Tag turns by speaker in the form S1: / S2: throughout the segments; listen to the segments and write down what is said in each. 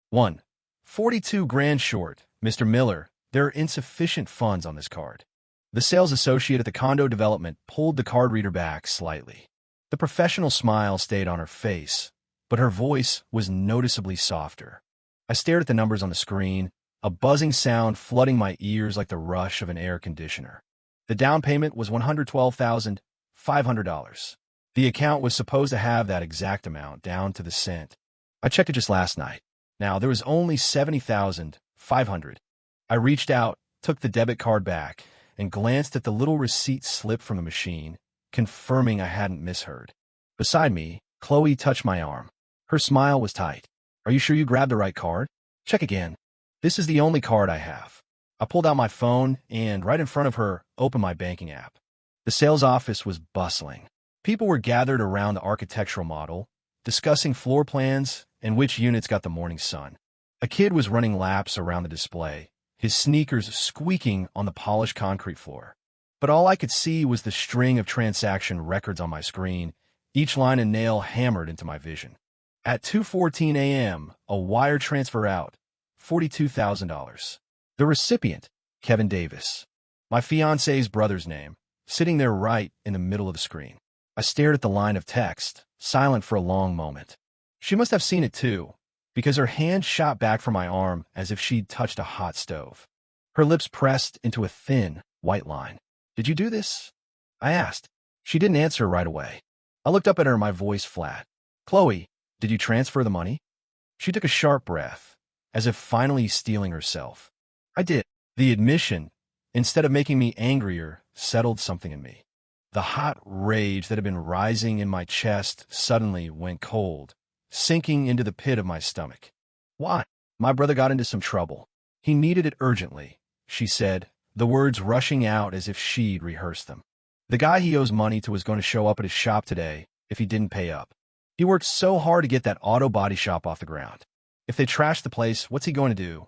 S1: 1. 42 grand short. Mr. Miller, there are insufficient funds on this card. The sales associate at the condo development pulled the card reader back slightly. The professional smile stayed on her face, but her voice was noticeably softer. I stared at the numbers on the screen, a buzzing sound flooding my ears like the rush of an air conditioner. The down payment was $112,500. The account was supposed to have that exact amount down to the cent. I checked it just last night. Now, there was only $70,500. I reached out, took the debit card back, and glanced at the little receipt slip from the machine, confirming I hadn't misheard. Beside me, Chloe touched my arm. Her smile was tight. Are you sure you grabbed the right card? Check again. This is the only card I have. I pulled out my phone and, right in front of her, opened my banking app. The sales office was bustling. People were gathered around the architectural model, discussing floor plans and which units got the morning sun. A kid was running laps around the display, his sneakers squeaking on the polished concrete floor. But all I could see was the string of transaction records on my screen, each line and nail hammered into my vision. At 2:14 a.m., a wire transfer out, $42,000. The recipient, Kevin Davis. My fiancé's brother's name, sitting there right in the middle of the screen. I stared at the line of text, silent for a long moment. She must have seen it too, because her hand shot back from my arm as if she'd touched a hot stove. Her lips pressed into a thin, white line. Did you do this? I asked. She didn't answer right away. I looked up at her, my voice flat. Chloe, did you transfer the money? She took a sharp breath, as if finally steeling herself. I did. The admission, instead of making me angrier, settled something in me. The hot rage that had been rising in my chest suddenly went cold, sinking into the pit of my stomach. Why? My brother got into some trouble. He needed it urgently, she said, the words rushing out as if she'd rehearsed them. The guy he owes money to was going to show up at his shop today if he didn't pay up. He worked so hard to get that auto body shop off the ground. If they trash the place, what's he going to do?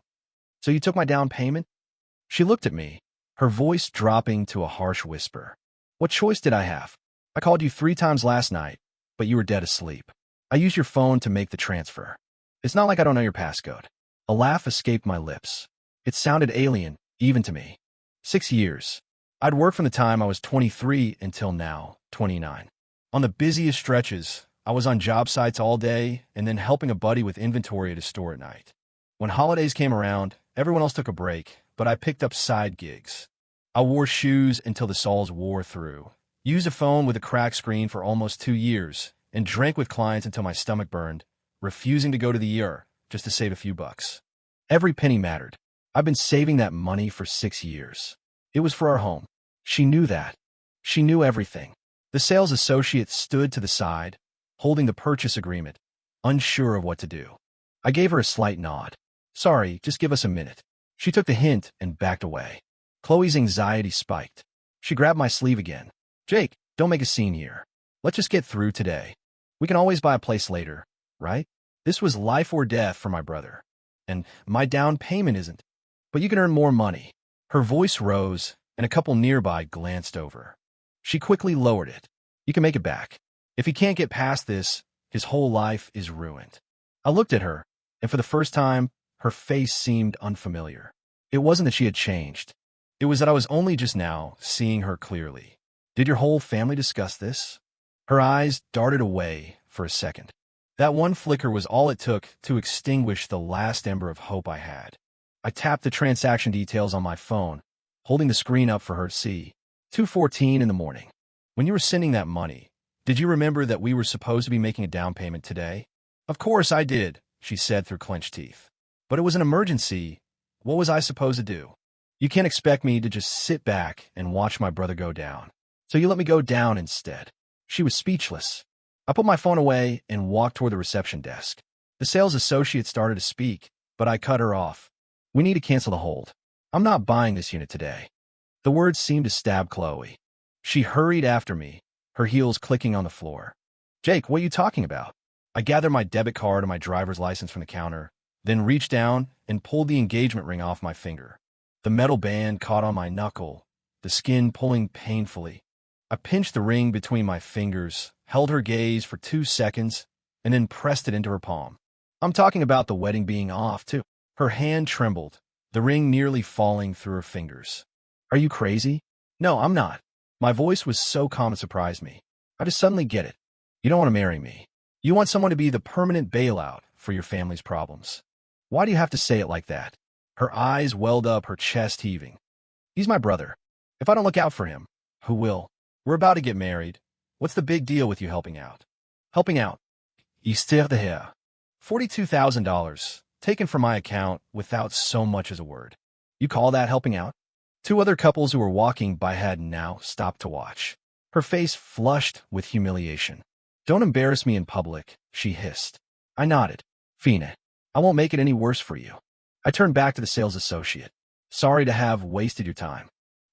S1: So you took my down payment? She looked at me, her voice dropping to a harsh whisper. What choice did I have? I called you 3 times last night, but you were dead asleep. I used your phone to make the transfer. It's not like I don't know your passcode. A laugh escaped my lips. It sounded alien, even to me. 6 years. I'd worked from the time I was 23 until now, 29. On the busiest stretches, I was on job sites all day and then helping a buddy with inventory at his store at night. When holidays came around, everyone else took a break, but I picked up side gigs. I wore shoes until the soles wore through, used a phone with a cracked screen for almost 2 years, and drank with clients until my stomach burned, refusing to go to the ER just to save a few bucks. Every penny mattered. I've been saving that money for 6 years. It was for our home. She knew that. She knew everything. The sales associate stood to the side, holding the purchase agreement, unsure of what to do. I gave her a slight nod. Sorry, just give us a minute. She took the hint and backed away. Chloe's anxiety spiked. She grabbed my sleeve again. Jake, don't make a scene here. Let's just get through today. We can always buy a place later, right? This was life or death for my brother. And my down payment isn't. But you can earn more money. Her voice rose, and a couple nearby glanced over. She quickly lowered it. You can make it back. If he can't get past this, his whole life is ruined. I looked at her, and for the first time, her face seemed unfamiliar. It wasn't that she had changed. It was that I was only just now seeing her clearly. Did your whole family discuss this? Her eyes darted away for a second. That one flicker was all it took to extinguish the last ember of hope I had. I tapped the transaction details on my phone, holding the screen up for her to see. 2:14 in the morning. When you were sending that money, did you remember that we were supposed to be making a down payment today? Of course I did, she said through clenched teeth. But it was an emergency. What was I supposed to do? You can't expect me to just sit back and watch my brother go down. So you let me go down instead. She was speechless. I put my phone away and walked toward the reception desk. The sales associate started to speak, but I cut her off. We need to cancel the hold. I'm not buying this unit today. The words seemed to stab Chloe. She hurried after me, her heels clicking on the floor. Jake, what are you talking about? I gathered my debit card and my driver's license from the counter, then reached down and pulled the engagement ring off my finger. The metal band caught on my knuckle, the skin pulling painfully. I pinched the ring between my fingers, held her gaze for 2 seconds, and then pressed it into her palm. I'm talking about the wedding being off, too. Her hand trembled, the ring nearly falling through her fingers. Are you crazy? No, I'm not. My voice was so calm it surprised me. I just suddenly get it. You don't want to marry me. You want someone to be the permanent bailout for your family's problems. Why do you have to say it like that? Her eyes welled up, her chest heaving. He's my brother. If I don't look out for him, who will? We're about to get married. What's the big deal with you helping out? Helping out. Histoire de hair. $42,000, taken from my account without so much as a word. You call that helping out? Two other couples who were walking by had now stopped to watch. Her face flushed with humiliation. Don't embarrass me in public, she hissed. I nodded. Fine. I won't make it any worse for you. I turned back to the sales associate. Sorry to have wasted your time.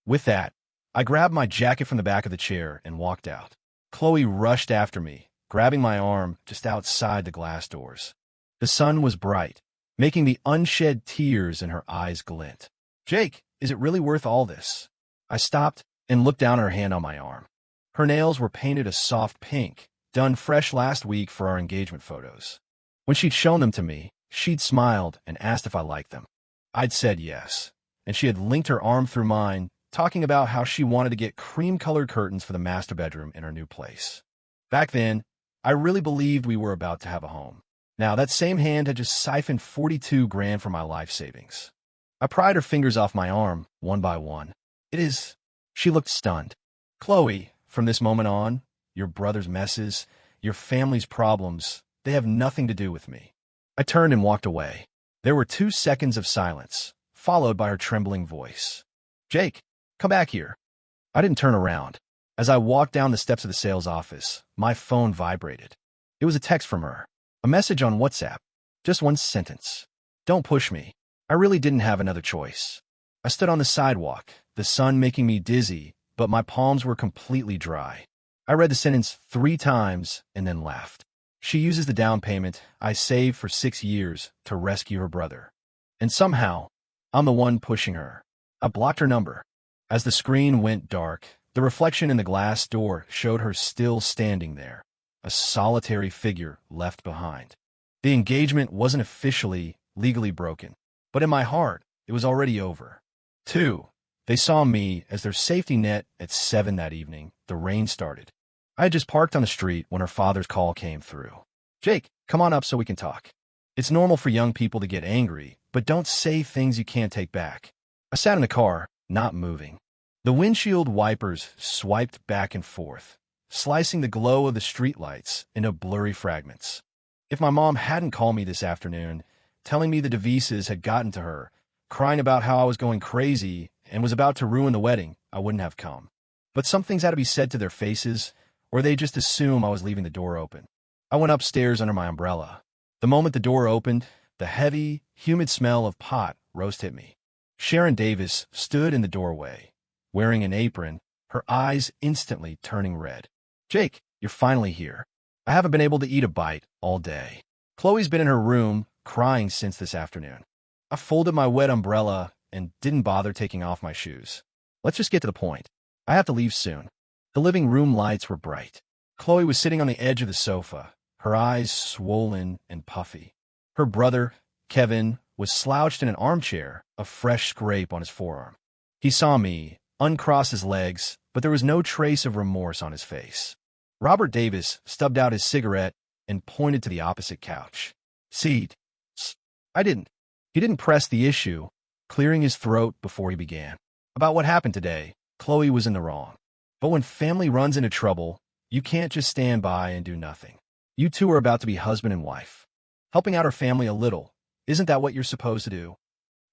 S1: With that, I grabbed my jacket from the back of the chair and walked out. Chloe rushed after me, grabbing my arm just outside the glass doors. The sun was bright, making the unshed tears in her eyes glint. Jake, is it really worth all this? I stopped and looked down at her hand on my arm. Her nails were painted a soft pink, done fresh last week for our engagement photos. When she'd shown them to me, she'd smiled and asked if I liked them. I'd said yes, and she had linked her arm through mine, talking about how she wanted to get cream-colored curtains for the master bedroom in her new place. Back then, I really believed we were about to have a home. Now, that same hand had just siphoned 42 grand from my life savings. I pried her fingers off my arm, one by one. It is... She looked stunned. Chloe, from this moment on, your brother's messes, your family's problems, they have nothing to do with me. I turned and walked away. There were 2 seconds of silence, followed by her trembling voice. Jake, come back here. I didn't turn around. As I walked down the steps of the sales office, my phone vibrated. It was a text from her. A message on WhatsApp. Just one sentence. Don't push me. I really didn't have another choice. I stood on the sidewalk, the sun making me dizzy, but my palms were completely dry. I read the sentence 3 times and then laughed. She uses the down payment I saved for 6 years to rescue her brother. And somehow, I'm the one pushing her. I blocked her number. As the screen went dark, the reflection in the glass door showed her still standing there, a solitary figure left behind. The engagement wasn't officially, legally broken, but in my heart, it was already over. 2. They saw me as their safety net at 7 that evening. The rain started. I had just parked on the street when her father's call came through. Jake, come on up so we can talk. It's normal for young people to get angry, but don't say things you can't take back. I sat in the car, not moving. The windshield wipers swiped back and forth, slicing the glow of the streetlights into blurry fragments. If my mom hadn't called me this afternoon, telling me the DeVises had gotten to her, crying about how I was going crazy and was about to ruin the wedding, I wouldn't have come. But some things had to be said to their faces, or they just assume I was leaving the door open. I went upstairs under my umbrella. The moment the door opened, the heavy, humid smell of pot roast hit me. Sharon Davis stood in the doorway, wearing an apron, her eyes instantly turning red. Jake, you're finally here. I haven't been able to eat a bite all day. Chloe's been in her room, crying since this afternoon. I folded my wet umbrella and didn't bother taking off my shoes. Let's just get to the point. I have to leave soon. The living room lights were bright. Chloe was sitting on the edge of the sofa, her eyes swollen and puffy. Her brother, Kevin, was slouched in an armchair, a fresh scrape on his forearm. He saw me, uncrossed his legs, but there was no trace of remorse on his face. Robert Davis stubbed out his cigarette and pointed to the opposite couch. Seat. I didn't. He didn't press the issue, clearing his throat before he began. About what happened today, Chloe was in the wrong. But when family runs into trouble, you can't just stand by and do nothing. You two are about to be husband and wife. Helping out her family a little, isn't that what you're supposed to do?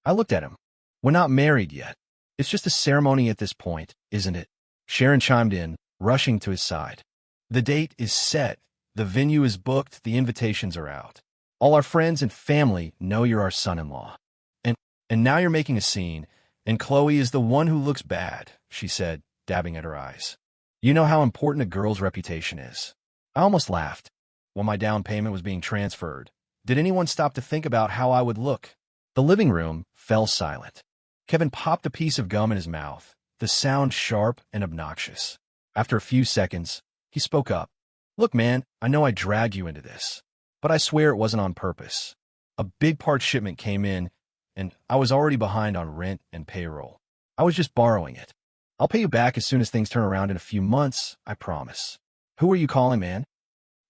S1: I looked at him. We're not married yet. It's just a ceremony at this point, isn't it? Sharon chimed in, rushing to his side. The date is set, the venue is booked, the invitations are out. All our friends and family know you're our son-in-law. And now you're making a scene, and Chloe is the one who looks bad, she said, dabbing at her eyes. You know how important a girl's reputation is. I almost laughed. When my down payment was being transferred, did anyone stop to think about how I would look? The living room fell silent. Kevin popped a piece of gum in his mouth, the sound sharp and obnoxious. After a few seconds, he spoke up. Look, man, I know I dragged you into this. but I swear it wasn't on purpose. A big part shipment came in, and I was already behind on rent and payroll. I was just borrowing it. I'll pay you back as soon as things turn around in a few months, I promise. Who are you calling, man?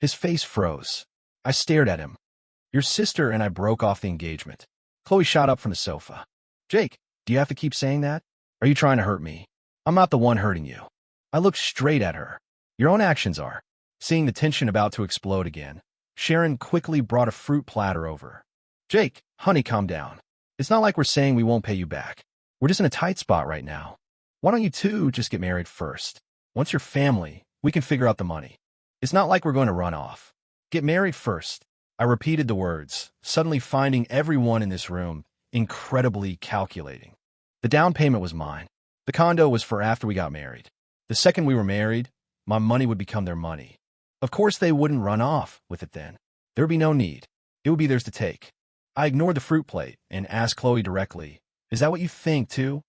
S1: His face froze. I stared at him. Your sister and I broke off the engagement. Chloe shot up from the sofa. Jake, do you have to keep saying that? Are you trying to hurt me? I'm not the one hurting you. I looked straight at her. Your own actions are. Seeing the tension about to explode again, Sharon quickly brought a fruit platter over. Jake, honey, calm down. It's not like we're saying we won't pay you back. We're just in a tight spot right now. Why don't you two just get married first? Once you're family, we can figure out the money. It's not like we're going to run off. Get married first. I repeated the words, suddenly finding everyone in this room incredibly calculating. The down payment was mine. The condo was for after we got married. The second we were married, my money would become their money. Of course, they wouldn't run off with it then. There would be no need. It would be theirs to take. I ignored the fruit plate and asked Chloe directly, is that what you think, too?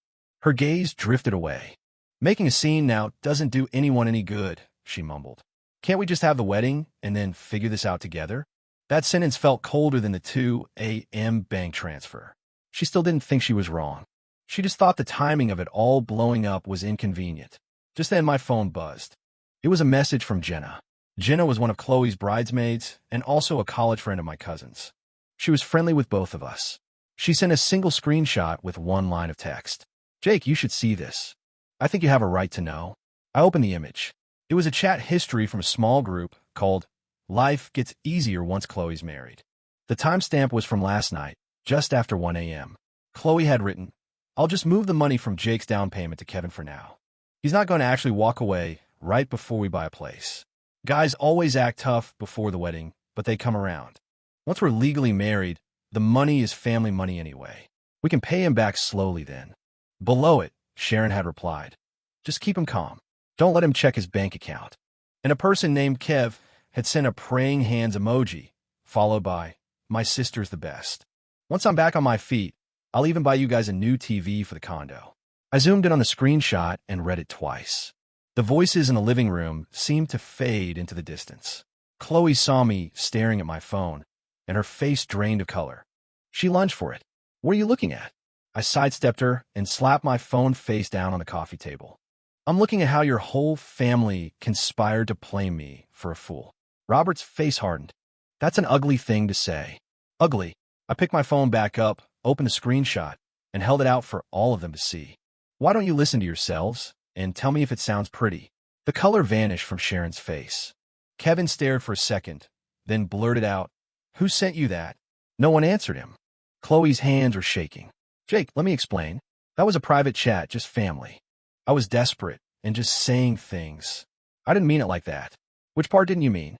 S1: Her gaze drifted away. Making a scene now doesn't do anyone any good, she mumbled. Can't we just have the wedding and then figure this out together? That sentence felt colder than the 2 a.m. bank transfer. She still didn't think she was wrong. She just thought the timing of it all blowing up was inconvenient. Just then my phone buzzed. It was a message from Jenna. Jenna was one of Chloe's bridesmaids and also a college friend of my cousin's. She was friendly with both of us. She sent a single screenshot with one line of text. Jake, you should see this. I think you have a right to know. I opened the image. It was a chat history from a small group called Life Gets Easier Once Chloe's Married. The timestamp was from last night, just after 1 a.m. Chloe had written, I'll just move the money from Jake's down payment to Kevin for now. He's not going to actually walk away right before we buy a place. Guys always act tough before the wedding, but they come around. Once we're legally married, the money is family money anyway. We can pay him back slowly then. Below it, Sharon had replied, just keep him calm. Don't let him check his bank account. And a person named Kev had sent a praying hands emoji, followed by, my sister's the best. Once I'm back on my feet, I'll even buy you guys a new TV for the condo. I zoomed in on the screenshot and read it twice. The voices in the living room seemed to fade into the distance. Chloe saw me staring at my phone, and her face drained of color. She lunged for it. What are you looking at? I sidestepped her and slapped my phone face down on the coffee table. I'm looking at how your whole family conspired to play me for a fool. Robert's face hardened. That's an ugly thing to say. Ugly. I picked my phone back up, opened the screenshot, and held it out for all of them to see. Why don't you listen to yourselves and tell me if it sounds pretty? The color vanished from Sharon's face. Kevin stared for a second, then blurted out, who sent you that? No one answered him. Chloe's hands were shaking. Jake, let me explain. That was a private chat, just family. I was desperate and just saying things. I didn't mean it like that. Which part didn't you mean?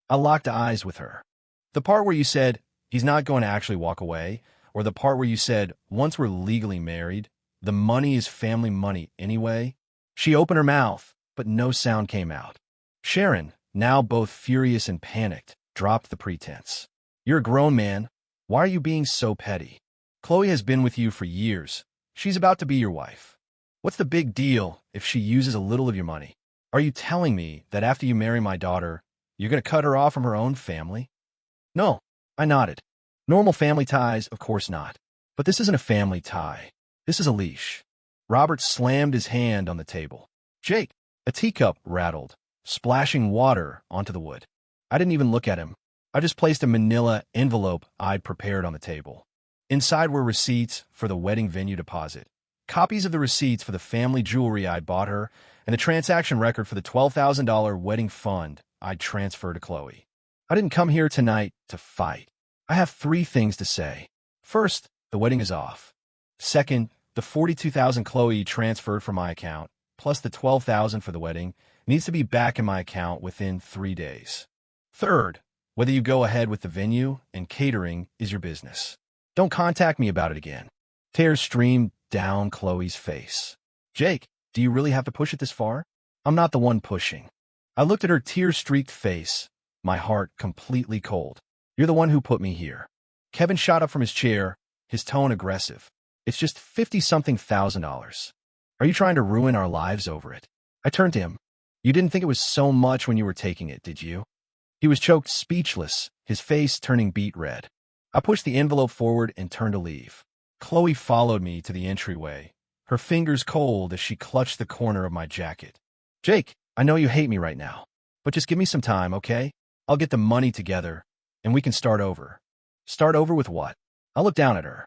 S1: I locked eyes with her. The part where you said, he's not going to actually walk away, or the part where you said, once we're legally married, the money is family money anyway? She opened her mouth, but no sound came out. Sharon, now both furious and panicked, dropped the pretense. You're a grown man. Why are you being so petty? Chloe has been with you for years. She's about to be your wife. What's the big deal if she uses a little of your money? Are you telling me that after you marry my daughter, you're going to cut her off from her own family? No, I nodded. Normal family ties, of course not. But this isn't a family tie. This is a leash. Robert slammed his hand on the table. Jake, a teacup rattled, splashing water onto the wood. I didn't even look at him. I just placed a manila envelope I'd prepared on the table. Inside were receipts for the wedding venue deposit, copies of the receipts for the family jewelry I'd bought her, and the transaction record for the $12,000 wedding fund I'd transferred to Chloe. I didn't come here tonight to fight. I have 3 things to say. First, the wedding is off. Second, the $42,000 Chloe transferred from my account, plus the $12,000 for the wedding, needs to be back in my account within 3 days. Third, whether you go ahead with the venue and catering is your business. Don't contact me about it again. Tears streamed down Chloe's face. Jake, do you really have to push it this far? I'm not the one pushing. I looked at her tear-streaked face, my heart completely cold. You're the one who put me here. Kevin shot up from his chair, his tone aggressive. It's just $50-something thousand. Are you trying to ruin our lives over it? I turned to him. You didn't think it was so much when you were taking it, did you? He was choked speechless his face turning beet red. I pushed the envelope forward and turned to leave. Chloe followed me to the entryway, her fingers cold as she clutched the corner of my jacket. Jake, I know you hate me right now, but just give me some time, okay? I'll get the money together, and we can start over. Start over with what? I looked down at her.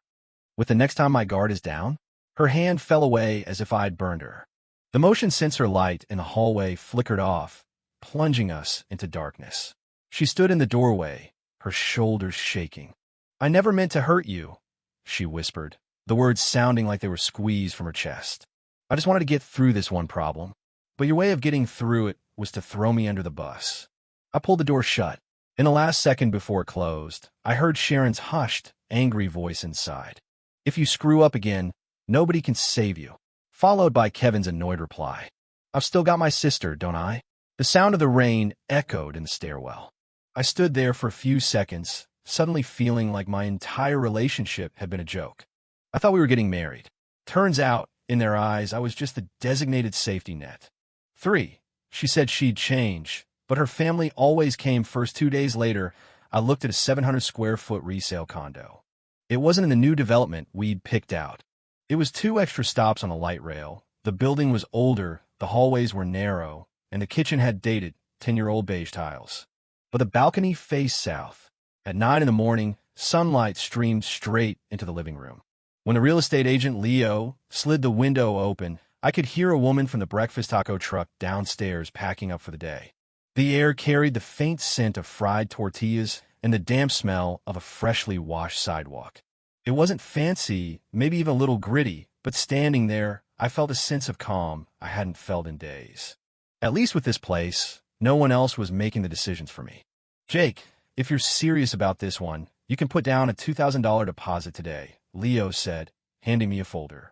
S1: With the next time my guard is down? Her hand fell away as if I'd burned her. The motion sensor light in the hallway flickered off, plunging us into darkness. She stood in the doorway, her shoulders shaking. I never meant to hurt you, she whispered, the words sounding like they were squeezed from her chest. I just wanted to get through this one problem. But your way of getting through it was to throw me under the bus. I pulled the door shut. In the last second before it closed, I heard Sharon's hushed, angry voice inside. If you screw up again, nobody can save you. Followed by Kevin's annoyed reply. I've still got my sister, don't I? The sound of the rain echoed in the stairwell. I stood there for a few seconds, suddenly feeling like my entire relationship had been a joke. I thought we were getting married. Turns out, in their eyes, I was just the designated safety net. 3. She said she'd change, but her family always came first. 2 days later, I looked at a 700-square-foot resale condo. It wasn't in the new development we'd picked out. It was 2 extra stops on a light rail. The building was older, the hallways were narrow, and the kitchen had dated, 10-year-old beige tiles. But the balcony faced south. At 9 in the morning, sunlight streamed straight into the living room. When the real estate agent, Leo, slid the window open, I could hear a woman from the breakfast taco truck downstairs packing up for the day. The air carried the faint scent of fried tortillas and the damp smell of a freshly washed sidewalk. It wasn't fancy, maybe even a little gritty, but standing there, I felt a sense of calm I hadn't felt in days. At least with this place, no one else was making the decisions for me. Jake, if you're serious about this one, you can put down a $2,000 deposit today, Leo said, handing me a folder.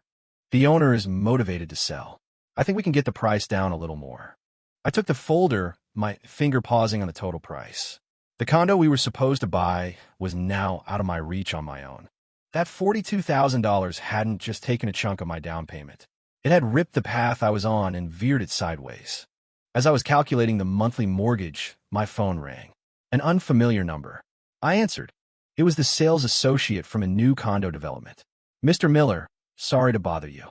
S1: The owner is motivated to sell. I think we can get the price down a little more. I took the folder, my finger pausing on the total price. The condo we were supposed to buy was now out of my reach on my own. That $42,000 hadn't just taken a chunk of my down payment. It had ripped the path I was on and veered it sideways. As I was calculating the monthly mortgage, my phone rang. An unfamiliar number. I answered. It was the sales associate from a new condo development. Mr. Miller, sorry to bother you.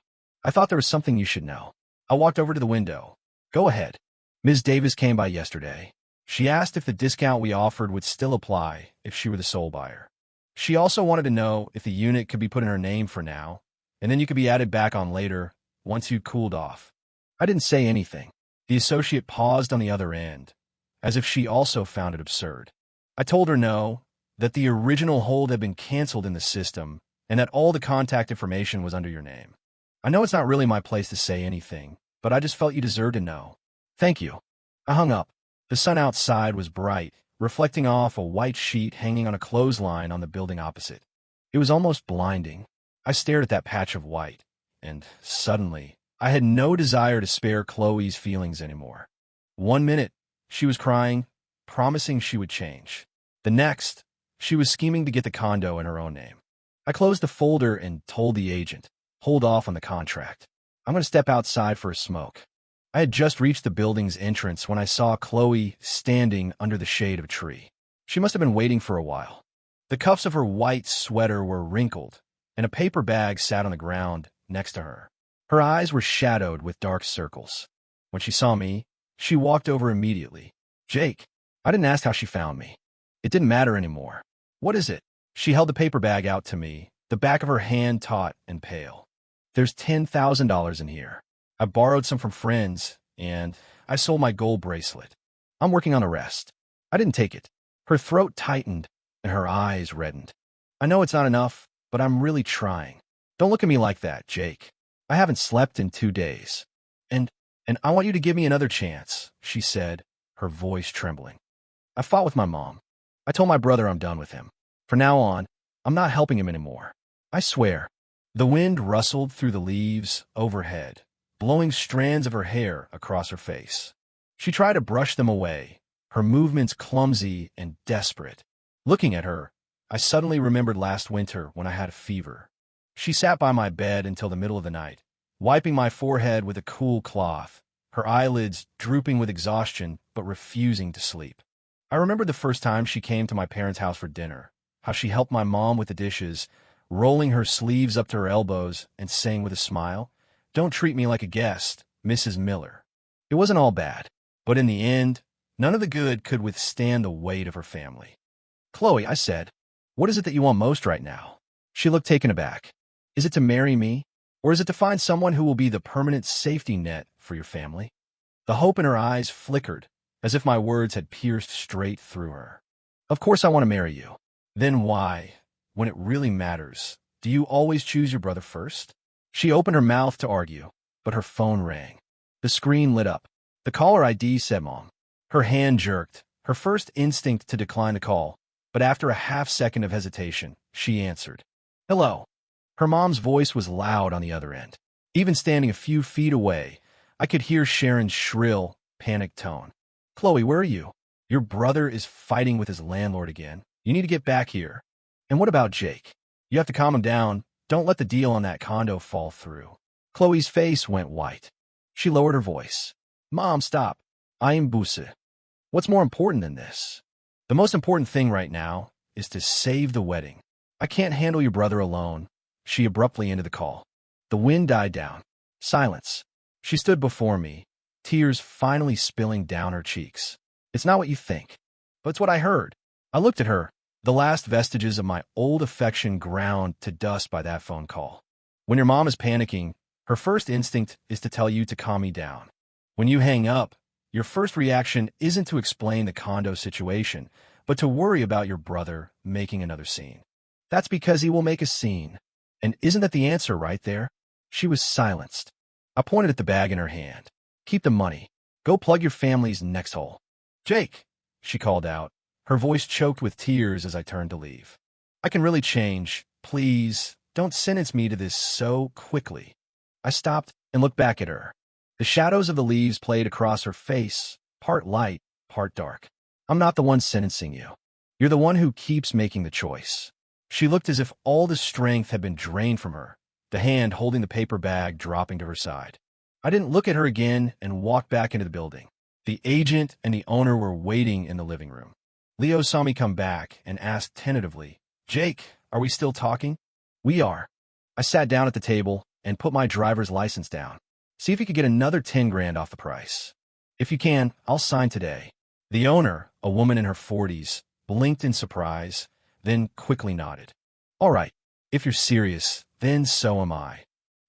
S1: I thought there was something you should know. I walked over to the window. Go ahead. Ms. Davis came by yesterday. She asked if the discount we offered would still apply if she were the sole buyer. She also wanted to know if the unit could be put in her name for now, and then you could be added back on later, once you cooled off. I didn't say anything. The associate paused on the other end, as if she also found it absurd. I told her no, that the original hold had been canceled in the system, and that all the contact information was under your name. I know it's not really my place to say anything, but I just felt you deserved to know. Thank you. I hung up. The sun outside was bright, reflecting off a white sheet hanging on a clothesline on the building opposite. It was almost blinding. I stared at that patch of white, and suddenly, I had no desire to spare Chloe's feelings anymore. 1 minute, she was crying, promising she would change. The next, she was scheming to get the condo in her own name. I closed the folder and told the agent, hold off on the contract. I'm going to step outside for a smoke. I had just reached the building's entrance when I saw Chloe standing under the shade of a tree. She must have been waiting for a while. The cuffs of her white sweater were wrinkled, and a paper bag sat on the ground next to her. Her eyes were shadowed with dark circles. When she saw me, she walked over immediately. Jake. I didn't ask how she found me. It didn't matter anymore. What is it? She held the paper bag out to me, the back of her hand taut and pale. There's $10,000 in here. I borrowed some from friends, and I sold my gold bracelet. I'm working on the rest. I didn't take it. Her throat tightened, and her eyes reddened. I know it's not enough, but I'm really trying. Don't look at me like that, Jake. I haven't slept in 2 days. And I want you to give me another chance, she said, her voice trembling. I fought with my mom. I told my brother I'm done with him. From now on, I'm not helping him anymore. I swear. The wind rustled through the leaves overhead, blowing strands of her hair across her face. She tried to brush them away, her movements clumsy and desperate. Looking at her, I suddenly remembered last winter when I had a fever. She sat by my bed until the middle of the night, wiping my forehead with a cool cloth, her eyelids drooping with exhaustion but refusing to sleep. I remembered the first time she came to my parents' house for dinner, how she helped my mom with the dishes, rolling her sleeves up to her elbows and saying with a smile, "Don't treat me like a guest, Mrs. Miller." It wasn't all bad, but in the end, none of the good could withstand the weight of her family. "Chloe," I said, "what is it that you want most right now?" She looked taken aback. "Is it to marry me? Or is it to find someone who will be the permanent safety net for your family?" The hope in her eyes flickered, as if my words had pierced straight through her. "Of course I want to marry you." "Then why, when it really matters, do you always choose your brother first?" She opened her mouth to argue, but her phone rang. The screen lit up. The caller ID said Mom. Her hand jerked, her first instinct to decline the call, but after a half-second of hesitation, she answered. "Hello." Her mom's voice was loud on the other end. Even standing a few feet away, I could hear Sharon's shrill, panicked tone. "Chloe, where are you? Your brother is fighting with his landlord again. You need to get back here. And what about Jake? You have to calm him down. Don't let the deal on that condo fall through." Chloe's face went white. She lowered her voice. "Mom, stop. I am Busse. What's more important than this? The most important thing right now is to save the wedding. I can't handle your brother alone." She abruptly ended the call. The wind died down. Silence. She stood before me, tears finally spilling down her cheeks. "It's not what you think, but it's what I heard." I looked at her, the last vestiges of my old affection ground to dust by that phone call. When your mom is panicking, her first instinct is to tell you to calm me down. When you hang up, your first reaction isn't to explain the condo situation, but to worry about your brother making another scene. That's because he will make a scene. And isn't that the answer right there? She was silenced. I pointed at the bag in her hand. "Keep the money. Go plug your family's next hole." "Jake," she called out, her voice choked with tears as I turned to leave. "I can really change. Please, don't sentence me to this so quickly." I stopped and looked back at her. The shadows of the leaves played across her face, part light, part dark. "I'm not the one sentencing you. You're the one who keeps making the choice." She looked as if all the strength had been drained from her, the hand holding the paper bag dropping to her side. I didn't look at her again and walked back into the building. The agent and the owner were waiting in the living room. Leo saw me come back and asked tentatively, "Jake, are we still talking?" "We are." I sat down at the table and put my driver's license down. "See if you could get another 10 grand off the price. If you can, I'll sign today." The owner, a woman in her 40s, blinked in surprise, then quickly nodded. "All right, if you're serious, then so am I."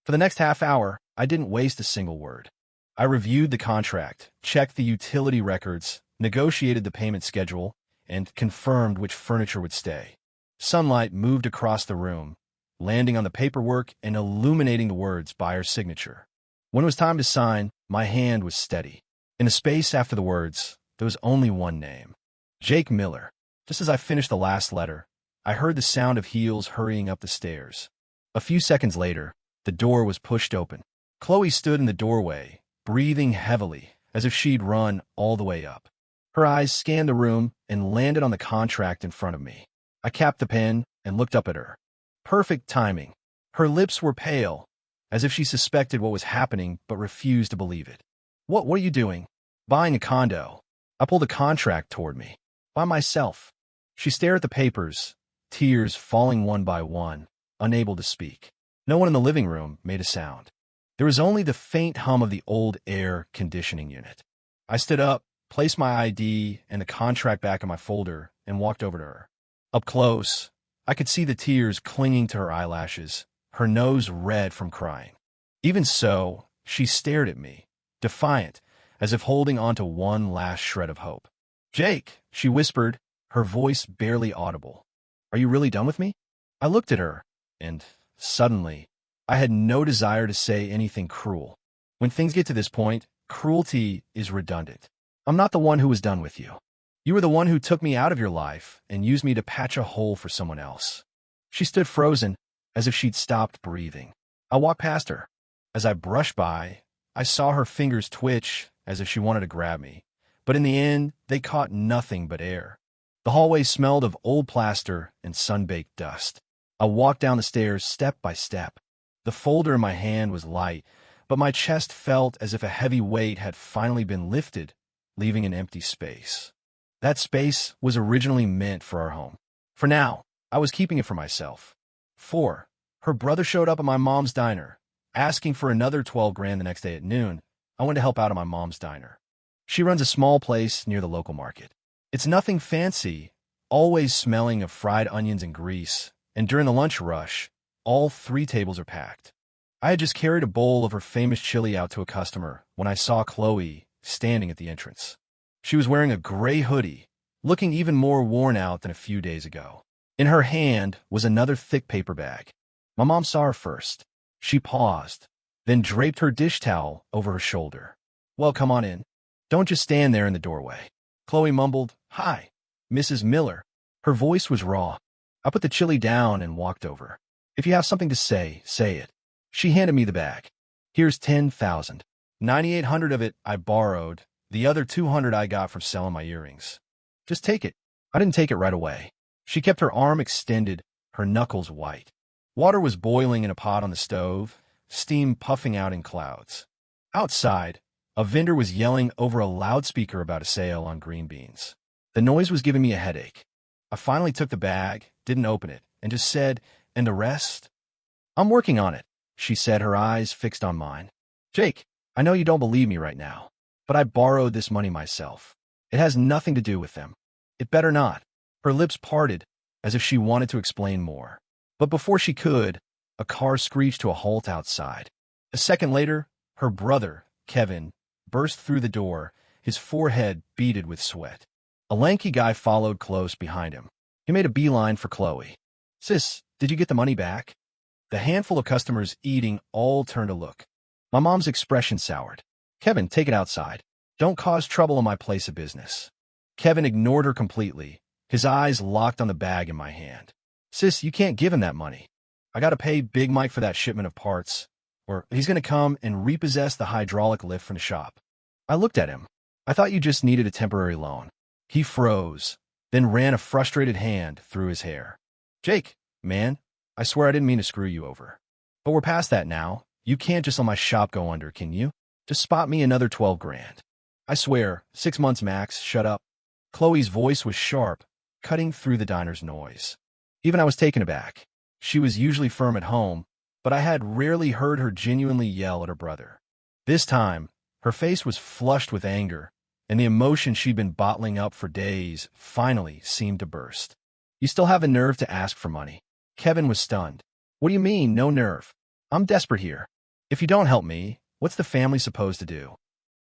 S1: For the next half hour, I didn't waste a single word. I reviewed the contract, checked the utility records, negotiated the payment schedule, and confirmed which furniture would stay. Sunlight moved across the room, landing on the paperwork and illuminating the words buyer's signature. When it was time to sign, my hand was steady. In the space after the words, there was only one name. Jake Miller. Just as I finished the last letter, I heard the sound of heels hurrying up the stairs. A few seconds later, the door was pushed open. Chloe stood in the doorway, breathing heavily, as if she'd run all the way up. Her eyes scanned the room and landed on the contract in front of me. I capped the pen and looked up at her. Perfect timing. Her lips were pale, as if she suspected what was happening but refused to believe it. What are you doing?" "Buying a condo." I pulled a contract toward me. "By myself." She stared at the papers, tears falling one by one, unable to speak. No one in the living room made a sound. There was only the faint hum of the old air conditioning unit. I stood up, placed my ID and the contract back in my folder, and walked over to her. Up close, I could see the tears clinging to her eyelashes, her nose red from crying. Even so, she stared at me, defiant, as if holding on to one last shred of hope. "Jake," she whispered, her voice barely audible. "Are you really done with me?" I looked at her, and, suddenly, I had no desire to say anything cruel. When things get to this point, cruelty is redundant. I'm not the one who was done with you. You were the one who took me out of your life and used me to patch a hole for someone else. She stood frozen, as if she'd stopped breathing. I walked past her. As I brushed by, I saw her fingers twitch as if she wanted to grab me, but in the end, they caught nothing but air. The hallway smelled of old plaster and sun-baked dust. I walked down the stairs step by step. The folder in my hand was light, but my chest felt as if a heavy weight had finally been lifted, leaving an empty space. That space was originally meant for our home. For now, I was keeping it for myself. 4. Her brother showed up at my mom's diner, asking for another 12 grand the next day at noon. I went to help out at my mom's diner. She runs a small place near the local market. It's nothing fancy, always smelling of fried onions and grease, and during the lunch rush, all 3 tables are packed. I had just carried a bowl of her famous chili out to a customer when I saw Chloe standing at the entrance. She was wearing a gray hoodie, looking even more worn out than a few days ago. In her hand was another thick paper bag. My mom saw her first. She paused, then draped her dish towel over her shoulder. "Well, come on in. Don't just stand there in the doorway." Chloe mumbled, "Hi, Mrs. Miller." Her voice was raw. I put the chili down and walked over. "If you have something to say, say it." She handed me the bag. "Here's 10,000. 9,800 of it I borrowed. The other 200 I got from selling my earrings. Just take it." I didn't take it right away. She kept her arm extended, her knuckles white. Water was boiling in a pot on the stove, steam puffing out in clouds. Outside, a vendor was yelling over a loudspeaker about a sale on green beans. The noise was giving me a headache. I finally took the bag, didn't open it, and just said, "And the rest?" "I'm working on it," she said, her eyes fixed on mine. "Jake, I know you don't believe me right now, but I borrowed this money myself. It has nothing to do with them. It better not." Her lips parted, as if she wanted to explain more. But before she could, a car screeched to a halt outside. A second later, her brother, Kevin, burst through the door, his forehead beaded with sweat. A lanky guy followed close behind him. He made a beeline for Chloe. "Sis, did you get the money back?" The handful of customers eating all turned to look. My mom's expression soured. "Kevin, take it outside. Don't cause trouble in my place of business." Kevin ignored her completely, his eyes locked on the bag in my hand. "Sis, you can't give him that money. I gotta pay Big Mike for that shipment of parts, or he's gonna come and repossess the hydraulic lift from the shop." I looked at him. "I thought you just needed a temporary loan." He froze, then ran a frustrated hand through his hair. "Jake, man, I swear I didn't mean to screw you over. But we're past that now. You can't just let my shop go under, can you? Just spot me another 12 grand. I swear, 6 months max, shut up." Chloe's voice was sharp, cutting through the diner's noise. Even I was taken aback. She was usually firm at home, but I had rarely heard her genuinely yell at her brother. This time, her face was flushed with anger, and the emotion she'd been bottling up for days finally seemed to burst. "You still have the nerve to ask for money?" Kevin was stunned. "What do you mean, no nerve? I'm desperate here. If you don't help me, what's the family supposed to do?"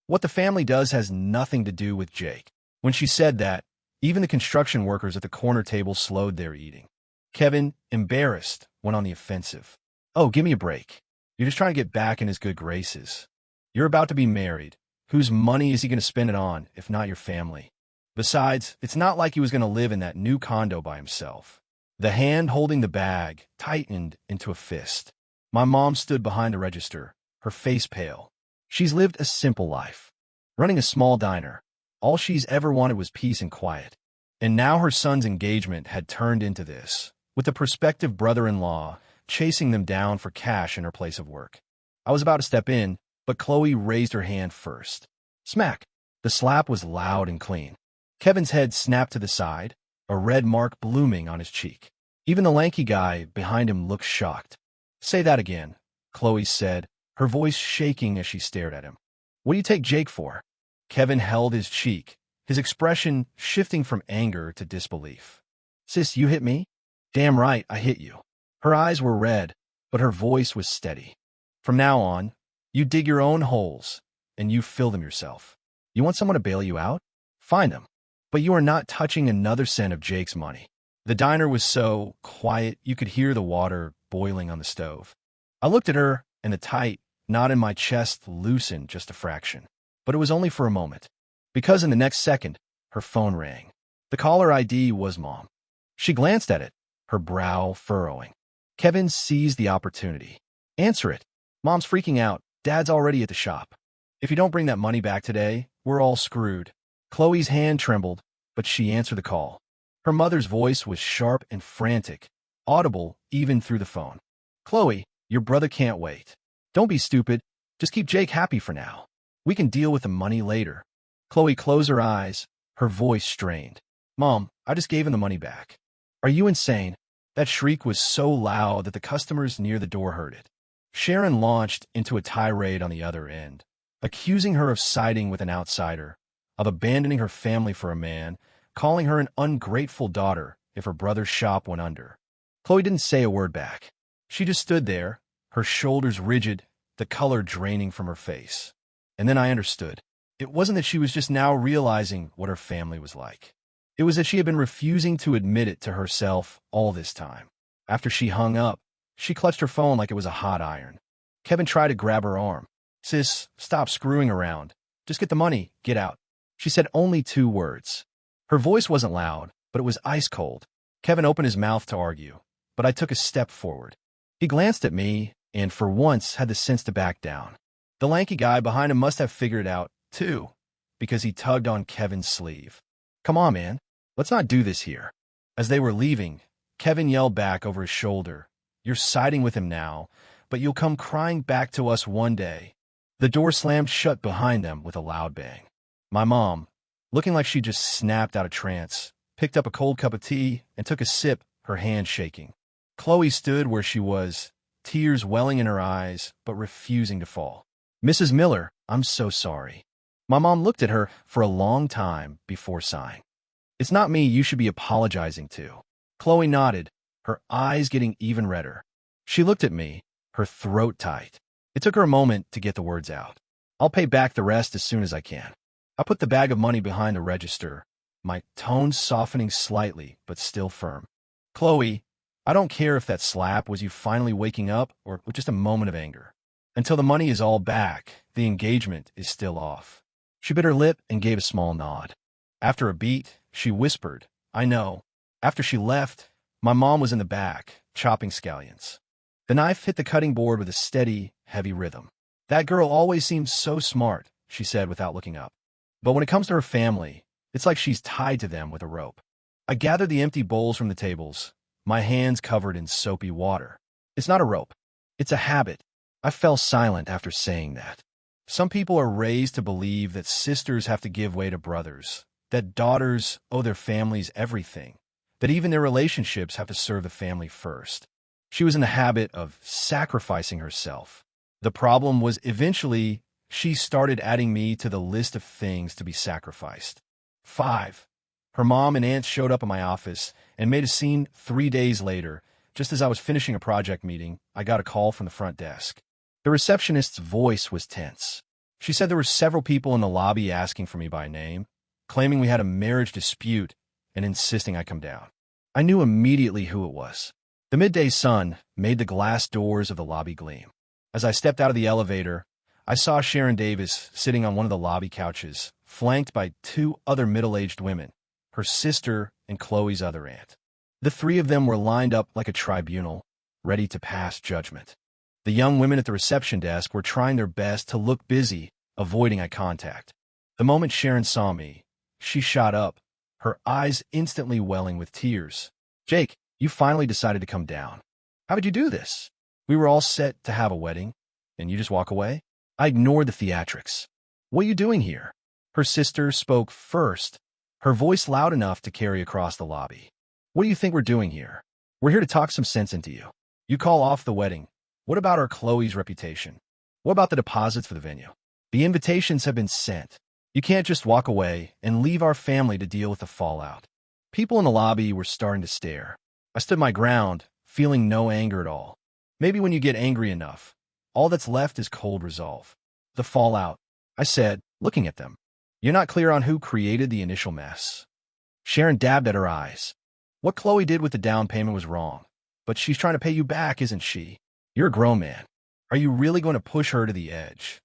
S1: "What the family does has nothing to do with Jake." When she said that, even the construction workers at the corner table slowed their eating. Kevin, embarrassed, went on the offensive. "Oh, give me a break. You're just trying to get back in his good graces. You're about to be married. Whose money is he going to spend it on, if not your family? Besides, it's not like he was going to live in that new condo by himself." The hand holding the bag tightened into a fist. My mom stood behind the register, her face pale. She's lived a simple life, running a small diner. All she's ever wanted was peace and quiet. And now her son's engagement had turned into this, with the prospective brother-in-law chasing them down for cash in her place of work. I was about to step in, but Chloe raised her hand first. Smack! The slap was loud and clean. Kevin's head snapped to the side, a red mark blooming on his cheek. Even the lanky guy behind him looked shocked. "Say that again," Chloe said, her voice shaking as she stared at him. "What do you take Jake for?" Kevin held his cheek, his expression shifting from anger to disbelief. "Sis, you hit me?" "Damn right, I hit you." Her eyes were red, but her voice was steady. "From now on, you dig your own holes, and you fill them yourself. You want someone to bail you out? Find them. But you are not touching another cent of Jake's money." The diner was so quiet you could hear the water boiling on the stove. I looked at her, and the tight knot in my chest loosened just a fraction. But it was only for a moment, because in the next second, her phone rang. The caller ID was Mom. She glanced at it, her brow furrowing. Kevin seized the opportunity. "Answer it. Mom's freaking out. Dad's already at the shop. If you don't bring that money back today, we're all screwed." Chloe's hand trembled, but she answered the call. Her mother's voice was sharp and frantic, audible even through the phone. "Chloe, your brother can't wait. Don't be stupid. Just keep Jake happy for now. We can deal with the money later." Chloe closed her eyes, her voice strained. "Mom, I just gave him the money back." "Are you insane?" That shriek was so loud that the customers near the door heard it. Sharon launched into a tirade on the other end, accusing her of siding with an outsider, of abandoning her family for a man, calling her an ungrateful daughter if her brother's shop went under. Chloe didn't say a word back. She just stood there, her shoulders rigid, the color draining from her face. And then I understood. It wasn't that she was just now realizing what her family was like. It was that she had been refusing to admit it to herself all this time. After she hung up, she clutched her phone like it was a hot iron. Kevin tried to grab her arm. "Sis, stop screwing around. Just get the money, get out." She said only 2 words. Her voice wasn't loud, but it was ice cold. Kevin opened his mouth to argue, but I took a step forward. He glanced at me and, for once, had the sense to back down. The lanky guy behind him must have figured it out, too, because he tugged on Kevin's sleeve. "Come on, man. Let's not do this here." As they were leaving, Kevin yelled back over his shoulder, "You're siding with him now, but you'll come crying back to us one day." The door slammed shut behind them with a loud bang. My mom, looking like she just snapped out of trance, picked up a cold cup of tea and took a sip, her hand shaking. Chloe stood where she was, tears welling in her eyes, but refusing to fall. "Mrs. Miller, I'm so sorry." My mom looked at her for a long time before sighing. "It's not me you should be apologizing to." Chloe nodded, her eyes getting even redder. She looked at me, her throat tight. It took her a moment to get the words out. "I'll pay back the rest as soon as I can." I put the bag of money behind the register, my tone softening slightly, but still firm. "Chloe, I don't care if that slap was you finally waking up or just a moment of anger. Until the money is all back, the engagement is still off." She bit her lip and gave a small nod. After a beat, she whispered, "I know." After she left, my mom was in the back, chopping scallions. The knife hit the cutting board with a steady, heavy rhythm. "That girl always seems so smart," she said without looking up. "But when it comes to her family, it's like she's tied to them with a rope." I gathered the empty bowls from the tables, my hands covered in soapy water. "It's not a rope. It's a habit." I fell silent after saying that. Some people are raised to believe that sisters have to give way to brothers, that daughters owe their families everything, that even their relationships have to serve the family first. She was in the habit of sacrificing herself. The problem was eventually she started adding me to the list of things to be sacrificed. 5. Her mom and aunt showed up at my office and made a scene 3 days later. Just as I was finishing a project meeting, I got a call from the front desk. The receptionist's voice was tense. She said there were several people in the lobby asking for me by name, claiming we had a marriage dispute and insisting I come down. I knew immediately who it was. The midday sun made the glass doors of the lobby gleam. As I stepped out of the elevator, I saw Sharon Davis sitting on one of the lobby couches, flanked by 2 other middle-aged women, her sister and Chloe's other aunt. The 3 of them were lined up like a tribunal, ready to pass judgment. The young women at the reception desk were trying their best to look busy, avoiding eye contact. The moment Sharon saw me, she shot up, her eyes instantly welling with tears. "Jake, you finally decided to come down. How did you do this? We were all set to have a wedding, and you just walk away?" I ignored the theatrics. "What are you doing here?" Her sister spoke first, her voice loud enough to carry across the lobby. "What do you think we're doing here? We're here to talk some sense into you. You call off the wedding. What about our Chloe's reputation? What about the deposits for the venue? The invitations have been sent. You can't just walk away and leave our family to deal with the fallout." People in the lobby were starting to stare. I stood my ground, feeling no anger at all. Maybe when you get angry enough, all that's left is cold resolve. "The fallout," I said, looking at them. "You're not clear on who created the initial mess." Sharon dabbed at her eyes. "What Chloe did with the down payment was wrong, but she's trying to pay you back, isn't she? You're a grown man. Are you really going to push her to the edge?"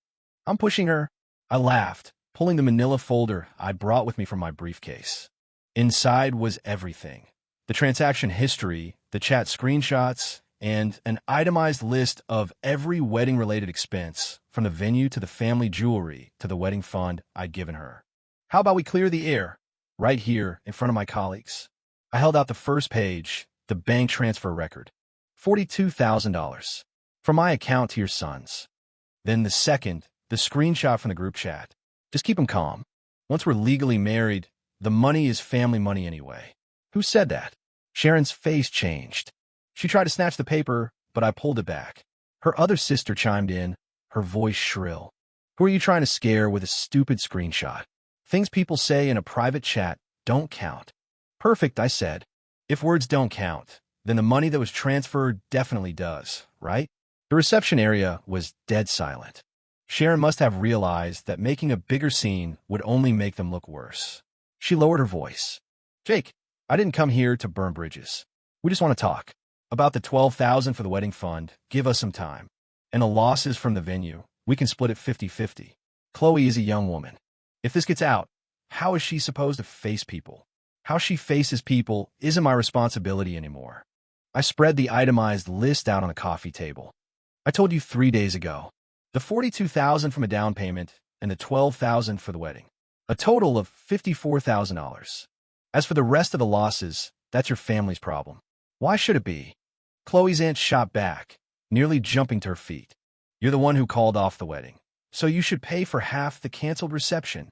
S1: "I'm pushing her." I laughed, pulling the manila folder I brought with me from my briefcase. Inside was everything. The transaction history, the chat screenshots, and an itemized list of every wedding-related expense, from the venue to the family jewelry to the wedding fund I'd given her. "How about we clear the air, right here in front of my colleagues?" I held out the first page, the bank transfer record. $42,000. From my account to your son's. Then the second, the screenshot from the group chat. "Just keep him calm. Once we're legally married, The money is family money anyway. Who said that? Sharon's face changed. She tried to snatch the paper, but I pulled it back. Her other sister chimed in, her voice shrill. Who are you trying to scare with a stupid screenshot? Things people say in a private chat don't count. Perfect, I said. If words don't count, then the money that was transferred definitely does, right? The reception area was dead silent. Sharon must have realized that making a bigger scene would only make them look worse. She lowered her voice. Jake, I didn't come here to burn bridges. We just want to talk. About the $12,000 for the wedding fund, give us some time. And the losses from the venue, we can split it 50-50. Chloe is a young woman. If this gets out, how is she supposed to face people? How she faces people isn't my responsibility anymore. I spread the itemized list out on the coffee table. I told you 3 days ago. The $42,000 from a down payment and the $12,000 for the wedding. A total of $54,000. As for the rest of the losses, that's your family's problem. Why should it be? Chloe's aunt shot back, nearly jumping to her feet. You're the one who called off the wedding, so you should pay for half the canceled reception.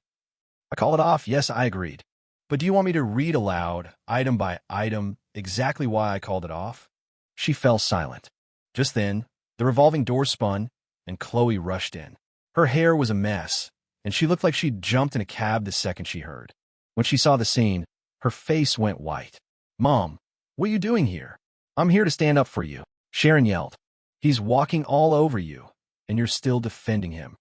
S1: I call it off, yes, I agreed. But do you want me to read aloud, item by item, exactly why I called it off? She fell silent. Just then, the revolving door spun, and Chloe rushed in. Her hair was a mess, and she looked like she'd jumped in a cab the second she heard. When she saw the scene, her face went white. Mom, what are you doing here? I'm here to stand up for you, Sharon yelled. He's walking all over you, and you're still defending him.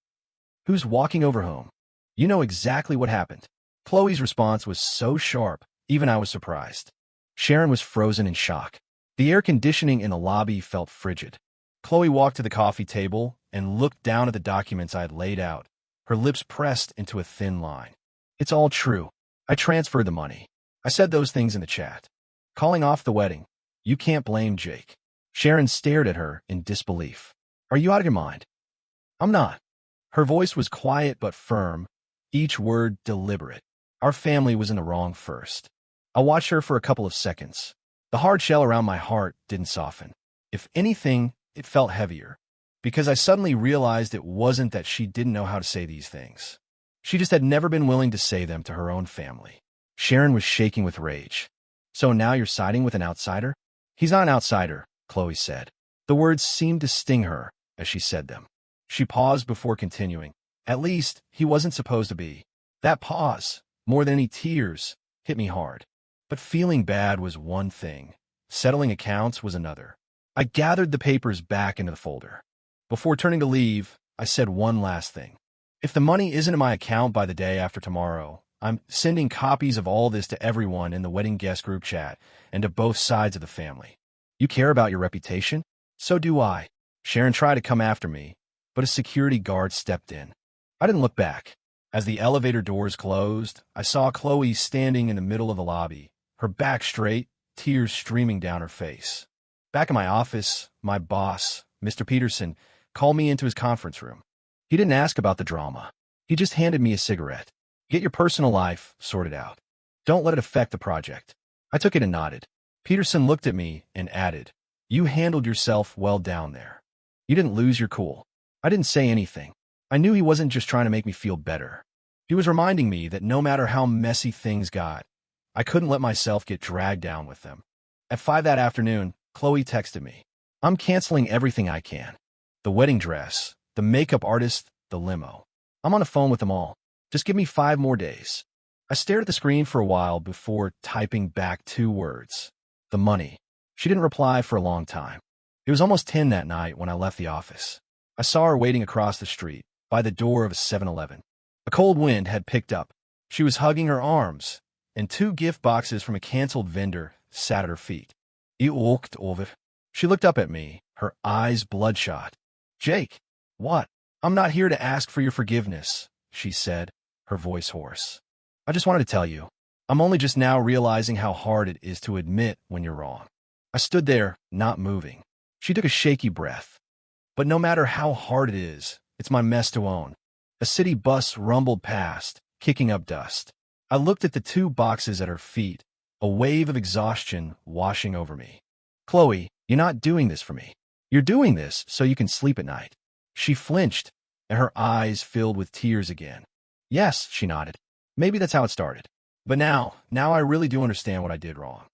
S1: Who's walking over whom? You know exactly what happened. Chloe's response was so sharp, even I was surprised. Sharon was frozen in shock. The air conditioning in the lobby felt frigid. Chloe walked to the coffee table and looked down at the documents I had laid out, her lips pressed into a thin line. It's all true. I transferred the money. I said those things in the chat. Calling off the wedding. You can't blame Jake. Sharon stared at her in disbelief. Are you out of your mind? I'm not. Her voice was quiet but firm, each word deliberate. Our family was in the wrong first. I watched her for a couple of seconds. The hard shell around my heart didn't soften. If anything, it felt heavier, because I suddenly realized it wasn't that she didn't know how to say these things. She just had never been willing to say them to her own family. Sharon was shaking with rage. So now you're siding with an outsider? He's not an outsider, Chloe said. The words seemed to sting her as she said them. She paused before continuing. At least, he wasn't supposed to be. That pause, more than any tears, hit me hard. But feeling bad was one thing. Settling accounts was another. I gathered the papers back into the folder. Before turning to leave, I said one last thing. If the money isn't in my account by the day after tomorrow, I'm sending copies of all this to everyone in the wedding guest group chat and to both sides of the family. You care about your reputation? So do I. Sharon tried to come after me, but a security guard stepped in. I didn't look back. As the elevator doors closed, I saw Chloe standing in the middle of the lobby, her back straight, tears streaming down her face. Back in my office, my boss, Mr. Peterson, called me into his conference room. He didn't ask about the drama. He just handed me a cigarette. Get your personal life sorted out. Don't let it affect the project. I took it and nodded. Peterson looked at me and added, You handled yourself well down there. You didn't lose your cool. I didn't say anything. I knew he wasn't just trying to make me feel better. He was reminding me that no matter how messy things got, I couldn't let myself get dragged down with them. At 5 that afternoon, Chloe texted me. I'm canceling everything I can. The wedding dress, the makeup artist, the limo. I'm on the phone with them all. Just give me 5 more days. I stared at the screen for a while before typing back 2 words. The money. She didn't reply for a long time. It was almost 10 that night when I left the office. I saw her waiting across the street, by the door of a 7-Eleven. A cold wind had picked up. She was hugging her arms, and 2 gift boxes from a canceled vendor sat at her feet. "You walked over." She looked up at me, her eyes bloodshot. "Jake, what?" "I'm not here to ask for your forgiveness," she said, her voice hoarse. "I just wanted to tell you, I'm only just now realizing how hard it is to admit when you're wrong." I stood there, not moving. She took a shaky breath. "But no matter how hard it is, it's my mess to own." A city bus rumbled past, kicking up dust. I looked at the 2 boxes at her feet, a wave of exhaustion washing over me. "Chloe, you're not doing this for me. You're doing this so you can sleep at night." She flinched, and her eyes filled with tears again. "Yes," she nodded. "Maybe that's how it started. But now I really do understand what I did wrong.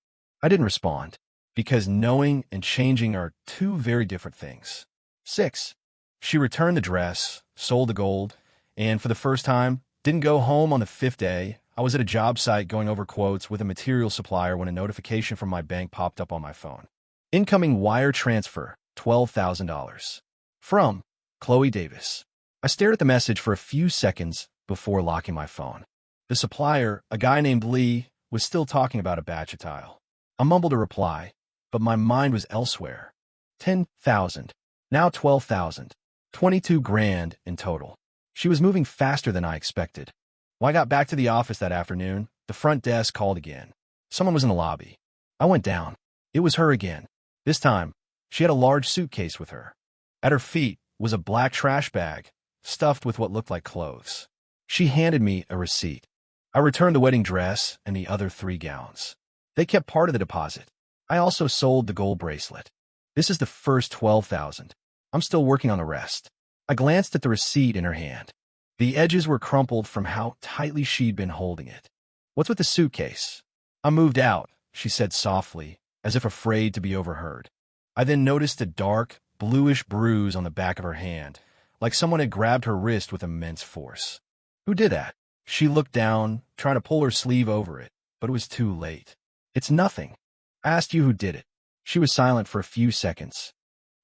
S1: I didn't respond, because knowing and changing are two very different things. 6. She returned the dress, sold the gold, and for the first time, didn't go home on the 5th day. I was at a job site going over quotes with a material supplier when a notification from my bank popped up on my phone. Incoming wire transfer, $12,000. From Chloe Davis. I stared at the message for a few seconds before locking my phone. The supplier, a guy named Lee, was still talking about a batch of tile. I mumbled a reply, but my mind was elsewhere. 10,000. Now 12,000. 22 grand in total. She was moving faster than I expected. When I got back to the office that afternoon, the front desk called again. Someone was in the lobby. I went down. It was her again. This time, she had a large suitcase with her. At her feet was a black trash bag, stuffed with what looked like clothes. She handed me a receipt. I returned the wedding dress and the other 3 gowns. They kept part of the deposit. I also sold the gold bracelet. This is the first 12,000. I'm still working on the rest. I glanced at the receipt in her hand. The edges were crumpled from how tightly she'd been holding it. What's with the suitcase? I moved out, she said softly, as if afraid to be overheard. I then noticed a dark, bluish bruise on the back of her hand, like someone had grabbed her wrist with immense force. Who did that? She looked down, trying to pull her sleeve over it, but it was too late. It's nothing. I asked you who did it. She was silent for a few seconds.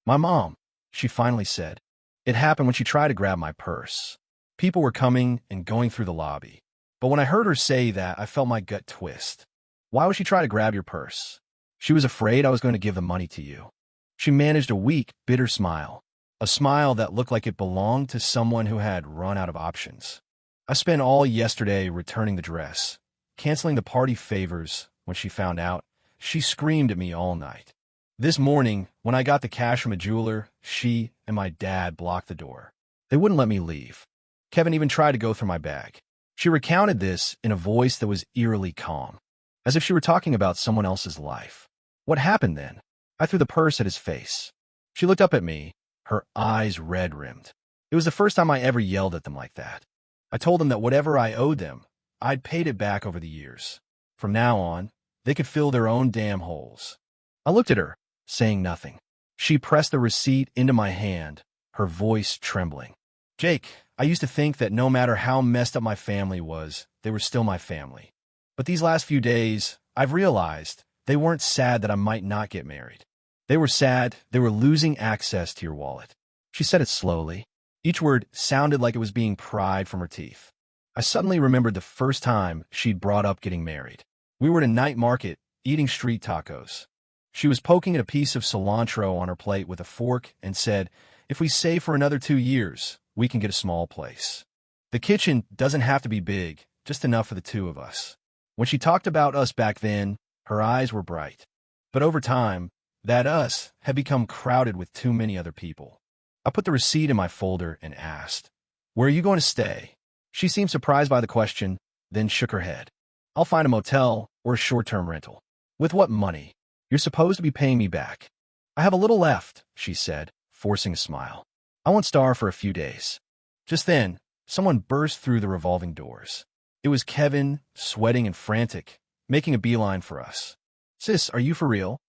S1: My mom, she finally said. It happened when she tried to grab my purse. People were coming and going through the lobby. But when I heard her say that, I felt my gut twist. Why would she try to grab your purse? She was afraid I was going to give the money to you. She managed a weak, bitter smile. A smile that looked like it belonged to someone who had run out of options. I spent all yesterday returning the dress, canceling the party favors. When she found out, she screamed at me all night. This morning, when I got the cash from a jeweler, she and my dad blocked the door. They wouldn't let me leave. Kevin even tried to go through my bag. She recounted this in a voice that was eerily calm, as if she were talking about someone else's life. What happened then? I threw the purse at his face. She looked up at me, her eyes red-rimmed. It was the first time I ever yelled at them like that. I told them that whatever I owed them, I'd paid it back over the years. From now on, they could fill their own damn holes. I looked at her, saying nothing. She pressed the receipt into my hand, her voice trembling. Jake, I used to think that no matter how messed up my family was, they were still my family. But these last few days, I've realized they weren't sad that I might not get married. They were sad they were losing access to your wallet. She said it slowly. Each word sounded like it was being pried from her teeth. I suddenly remembered the first time she'd brought up getting married. We were at a night market, eating street tacos. She was poking at a piece of cilantro on her plate with a fork and said, if we save for another 2 years, we can get a small place. The kitchen doesn't have to be big, just enough for the 2 of us. When she talked about us back then, her eyes were bright. But over time, that us had become crowded with too many other people. I put the receipt in my folder and asked, where are you going to stay? She seemed surprised by the question, then shook her head. I'll find a motel or a short-term rental. With what money? You're supposed to be paying me back. I have a little left, she said, forcing a smile. I won't starve for a few days. Just then, someone burst through the revolving doors. It was Kevin, sweating and frantic, making a beeline for us. Sis, are you for real?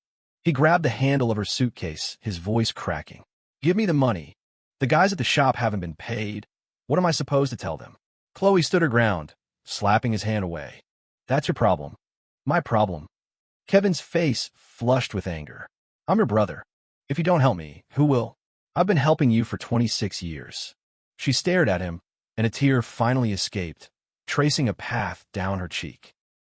S1: He grabbed the handle of her suitcase, his voice cracking. Give me the money. The guys at the shop haven't been paid. What am I supposed to tell them? Chloe stood her ground, slapping his hand away. That's your problem. My problem. Kevin's face flushed with anger. I'm your brother. If you don't help me, who will? I've been helping you for 26 years. She stared at him, and a tear finally escaped, tracing a path down her cheek.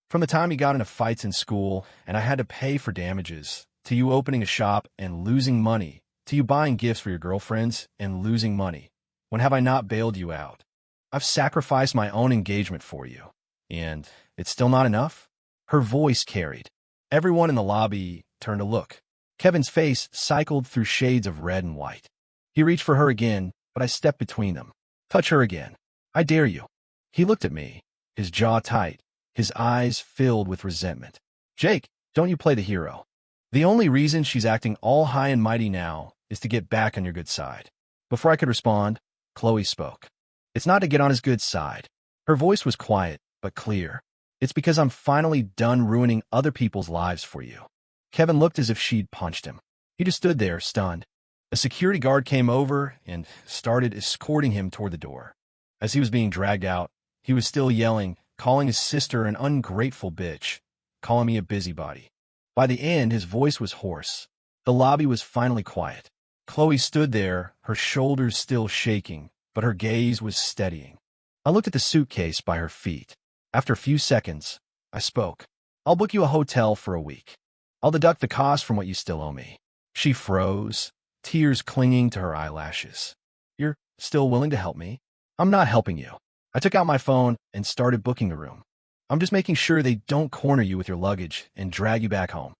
S1: From the time he got into fights in school and I had to pay for damages, to you opening a shop and losing money, to you buying gifts for your girlfriends and losing money, when have I not bailed you out? I've sacrificed my own engagement for you. And it's still not enough? Her voice carried. Everyone in the lobby turned to look. Kevin's face cycled through shades of red and white. He reached for her again, but I stepped between them. Touch her again. I dare you. He looked at me, his jaw tight, his eyes filled with resentment. Jake, don't you play the hero. The only reason she's acting all high and mighty now is to get back on your good side. Before I could respond, Chloe spoke. It's not to get on his good side. Her voice was quiet, but clear. It's because I'm finally done ruining other people's lives for you. Kevin looked as if she'd punched him. He just stood there, stunned. A security guard came over and started escorting him toward the door. As he was being dragged out, he was still yelling, calling his sister an ungrateful bitch, calling me a busybody. By the end, his voice was hoarse. The lobby was finally quiet. Chloe stood there, her shoulders still shaking, but her gaze was steadying. I looked at the suitcase by her feet. After a few seconds, I spoke. I'll book you a hotel for a week. I'll deduct the cost from what you still owe me. She froze, tears clinging to her eyelashes. You're still willing to help me? I'm not helping you. I took out my phone and started booking a room. I'm just making sure they don't corner you with your luggage and drag you back home.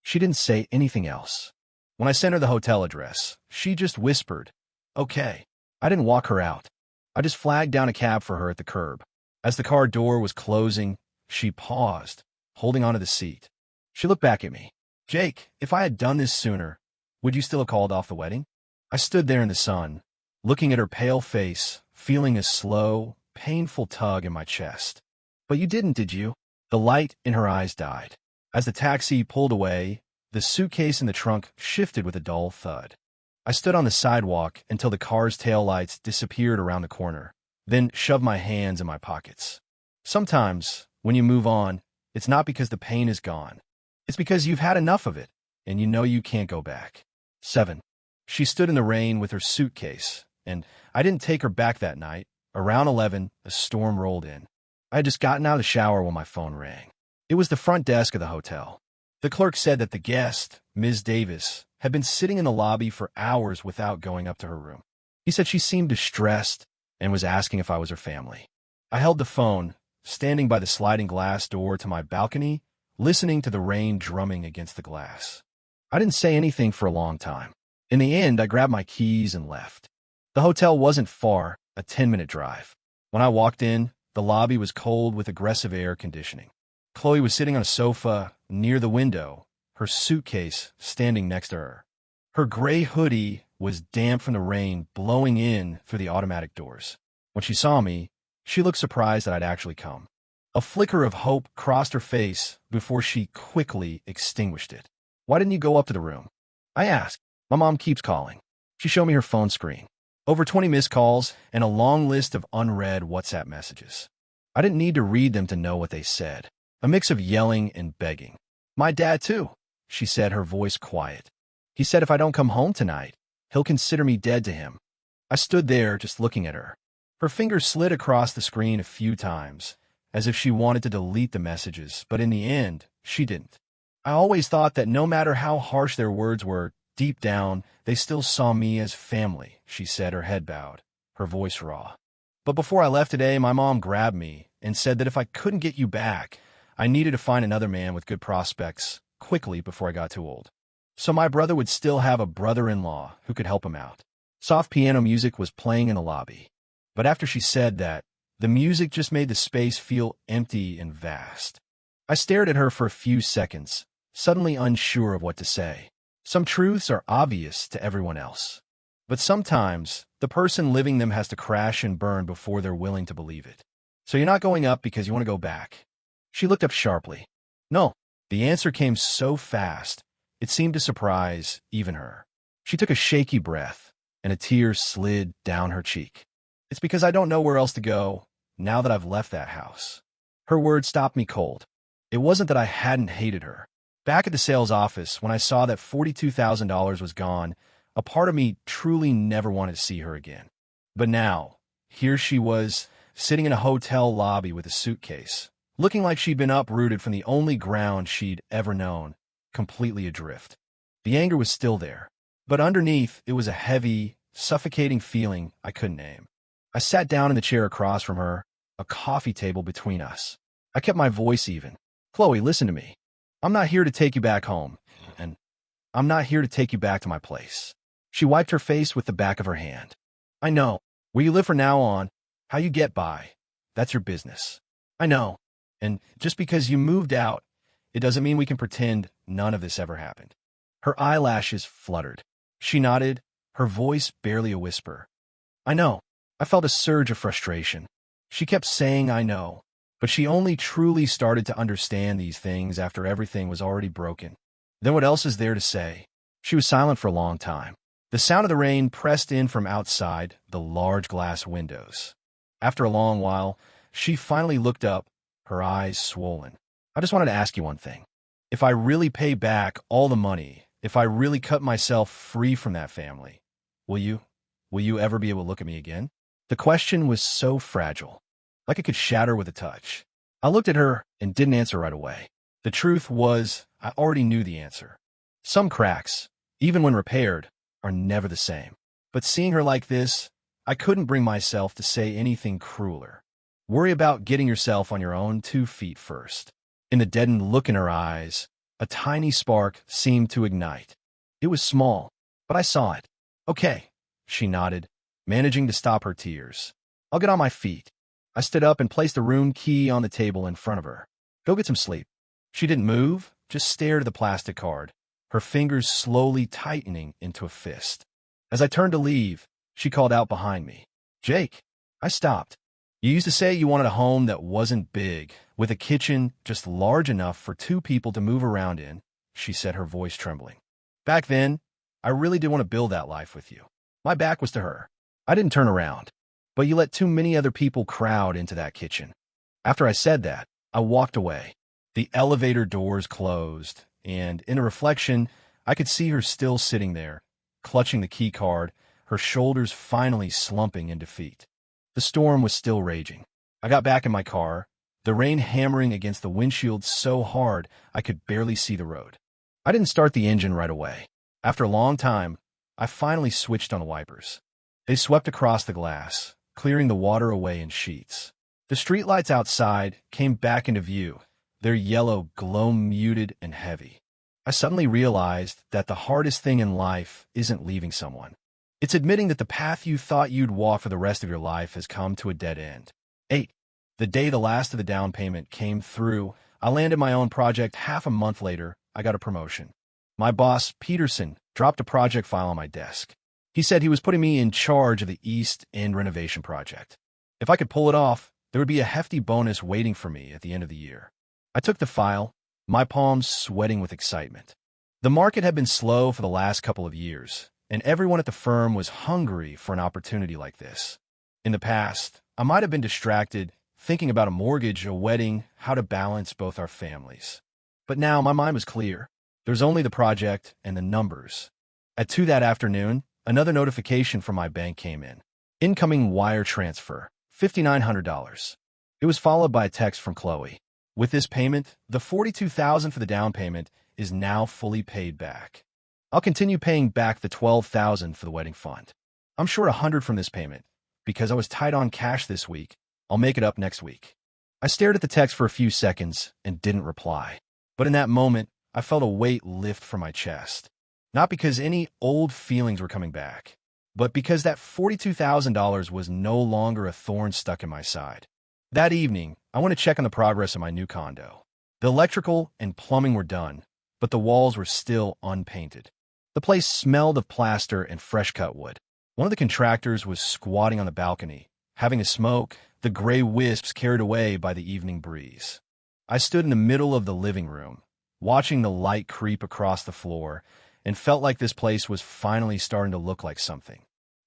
S1: She didn't say anything else. When I sent her the hotel address, she just whispered, okay. I didn't walk her out. I just flagged down a cab for her at the curb. As the car door was closing, she paused, holding onto the seat. She looked back at me. Jake, if I had done this sooner, would you still have called off the wedding? I stood there in the sun, looking at her pale face, feeling a slow, painful tug in my chest. But you didn't, did you? The light in her eyes died. As the taxi pulled away, the suitcase in the trunk shifted with a dull thud. I stood on the sidewalk until the car's taillights disappeared around the corner, then shoved my hands in my pockets. Sometimes, when you move on, it's not because the pain is gone. It's because you've had enough of it, and you know you can't go back. 7. She stood in the rain with her suitcase, and I didn't take her back that night. Around 11, a storm rolled in. I had just gotten out of the shower when my phone rang. It was the front desk of the hotel. The clerk said that the guest, Ms. Davis, had been sitting in the lobby for hours without going up to her room. He said she seemed distressed and was asking if I was her family. I held the phone, standing by the sliding glass door to my balcony, listening to the rain drumming against the glass. I didn't say anything for a long time. In the end, I grabbed my keys and left. The hotel wasn't far, a 10-minute drive. When I walked in, the lobby was cold with aggressive air conditioning. Chloe was sitting on a sofa near the window, her suitcase standing next to her. Her gray hoodie was damp from the rain blowing in through the automatic doors. When she saw me, she looked surprised that I'd actually come. A flicker of hope crossed her face before she quickly extinguished it. Why didn't you go up to the room? I asked. My mom keeps calling. She showed me her phone screen. Over 20 missed calls and a long list of unread WhatsApp messages. I didn't need to read them to know what they said. A mix of yelling and begging. My dad, too, she said, her voice quiet. He said if I don't come home tonight, he'll consider me dead to him. I stood there just looking at her. Her fingers slid across the screen a few times, as if she wanted to delete the messages, but in the end, she didn't. I always thought that no matter how harsh their words were, deep down, they still saw me as family, she said, her head bowed, her voice raw. But before I left today, my mom grabbed me and said that if I couldn't get you back, I needed to find another man with good prospects quickly before I got too old. So my brother would still have a brother-in-law who could help him out. Soft piano music was playing in the lobby. But after she said that, the music just made the space feel empty and vast. I stared at her for a few seconds, suddenly unsure of what to say. Some truths are obvious to everyone else. But sometimes, the person living them has to crash and burn before they're willing to believe it. So you're not going up because you want to go back. She looked up sharply. No. The answer came so fast, it seemed to surprise even her. She took a shaky breath, and a tear slid down her cheek. It's because I don't know where else to go, now that I've left that house. Her words stopped me cold. It wasn't that I hadn't hated her. Back at the sales office, when I saw that $42,000 was gone, a part of me truly never wanted to see her again. But now, here she was, sitting in a hotel lobby with a suitcase, looking like she'd been uprooted from the only ground she'd ever known, completely adrift. The anger was still there, but underneath it was a heavy, suffocating feeling I couldn't name. I sat down in the chair across from her, a coffee table between us. I kept my voice even. Chloe, listen to me. I'm not here to take you back home, and I'm not here to take you back to my place. She wiped her face with the back of her hand. I know. Where you live from now on, how you get by, that's your business. I know. And just because you moved out, it doesn't mean we can pretend none of this ever happened. Her eyelashes fluttered. She nodded, her voice barely a whisper. I know. I felt a surge of frustration. She kept saying I know, But she only truly started to understand these things after everything was already broken. Then what else is there to say? She was silent for a long time. The sound of the rain pressed in from outside the large glass windows. After a long while, she finally looked up, her eyes swollen. I just wanted to ask you one thing. If I really pay back all the money, if I really cut myself free from that family, will you ever be able to look at me again? The question was so fragile, like it could shatter with a touch. I looked at her and didn't answer right away. The truth was, I already knew the answer. Some cracks, even when repaired, are never the same. But seeing her like this, I couldn't bring myself to say anything crueler. Worry about getting yourself on your own 2 feet first. In the deadened look in her eyes, a tiny spark seemed to ignite. It was small, but I saw it. Okay, she nodded, managing to stop her tears. I'll get on my feet. I stood up and placed the room key on the table in front of her. Go get some sleep. She didn't move, just stared at the plastic card, her fingers slowly tightening into a fist. As I turned to leave, she called out behind me. Jake. I stopped. You used to say you wanted a home that wasn't big, with a kitchen just large enough for 2 people to move around in, she said, her voice trembling. Back then, I really did want to build that life with you. My back was to her. I didn't turn around, but you let too many other people crowd into that kitchen. After I said that, I walked away. The elevator doors closed, and in a reflection, I could see her still sitting there, clutching the key card, her shoulders finally slumping in defeat. The storm was still raging. I got back in my car, the rain hammering against the windshield so hard I could barely see the road. I didn't start the engine right away. After a long time, I finally switched on the wipers. They swept across the glass, clearing the water away in sheets. The streetlights outside came back into view, their yellow glow muted and heavy. I suddenly realized that the hardest thing in life isn't leaving someone. It's admitting that the path you thought you'd walk for the rest of your life has come to a dead end. 8. The day the last of the down payment came through, I landed my own project. Half a month later, I got a promotion. My boss, Peterson, dropped a project file on my desk. He said he was putting me in charge of the East End renovation project. If I could pull it off, there would be a hefty bonus waiting for me at the end of the year. I took the file, my palms sweating with excitement. The market had been slow for the last couple of years, and everyone at the firm was hungry for an opportunity like this. In the past, I might have been distracted, thinking about a mortgage, a wedding, how to balance both our families. But now my mind was clear. There's only the project and the numbers. At 2 that afternoon, another notification from my bank came in. Incoming wire transfer, $5,900. It was followed by a text from Chloe. With this payment, the $42,000 for the down payment is now fully paid back. I'll continue paying back the $12,000 for the wedding fund. I'm short $100 from this payment. Because I was tight on cash this week, I'll make it up next week. I stared at the text for a few seconds and didn't reply. But in that moment, I felt a weight lift from my chest. Not because any old feelings were coming back, but because that $42,000 was no longer a thorn stuck in my side. That evening, I went to check on the progress of my new condo. The electrical and plumbing were done, but the walls were still unpainted. The place smelled of plaster and fresh-cut wood. One of the contractors was squatting on the balcony, having a smoke, the gray wisps carried away by the evening breeze. I stood in the middle of the living room, watching the light creep across the floor, and felt like this place was finally starting to look like something.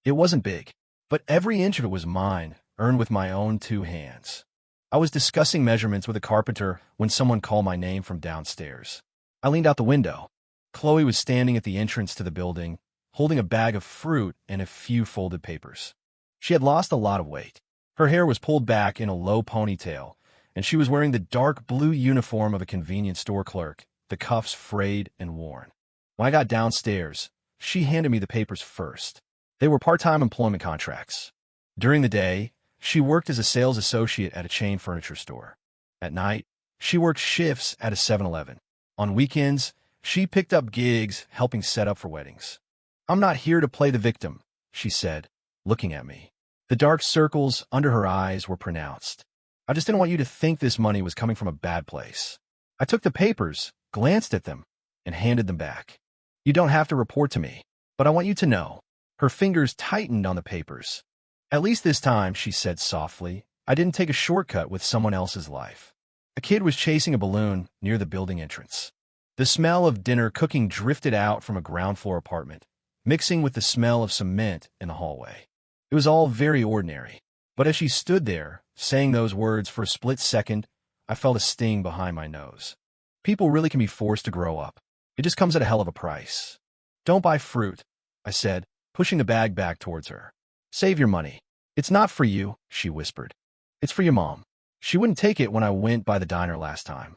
S1: It wasn't big, but every inch of it was mine, earned with my own 2 hands. I was discussing measurements with a carpenter when someone called my name from downstairs. I leaned out the window. Chloe was standing at the entrance to the building, holding a bag of fruit and a few folded papers. She had lost a lot of weight. Her hair was pulled back in a low ponytail, and she was wearing the dark blue uniform of a convenience store clerk, the cuffs frayed and worn. When I got downstairs, she handed me the papers first. They were part-time employment contracts. During the day, she worked as a sales associate at a chain furniture store. At night, she worked shifts at a 7-Eleven. On weekends, she picked up gigs helping set up for weddings. I'm not here to play the victim, she said, looking at me. The dark circles under her eyes were pronounced. I just didn't want you to think this money was coming from a bad place. I took the papers, glanced at them, and handed them back. You don't have to report to me, but I want you to know. Her fingers tightened on the papers. At least this time, she said softly, I didn't take a shortcut with someone else's life. A kid was chasing a balloon near the building entrance. The smell of dinner cooking drifted out from a ground-floor apartment, mixing with the smell of cement in the hallway. It was all very ordinary. But as she stood there, saying those words for a split second, I felt a sting behind my nose. People really can be forced to grow up. It just comes at a hell of a price. Don't buy fruit, I said, pushing the bag back towards her. Save your money. It's not for you, she whispered. It's for your mom. She wouldn't take it when I went by the diner last time.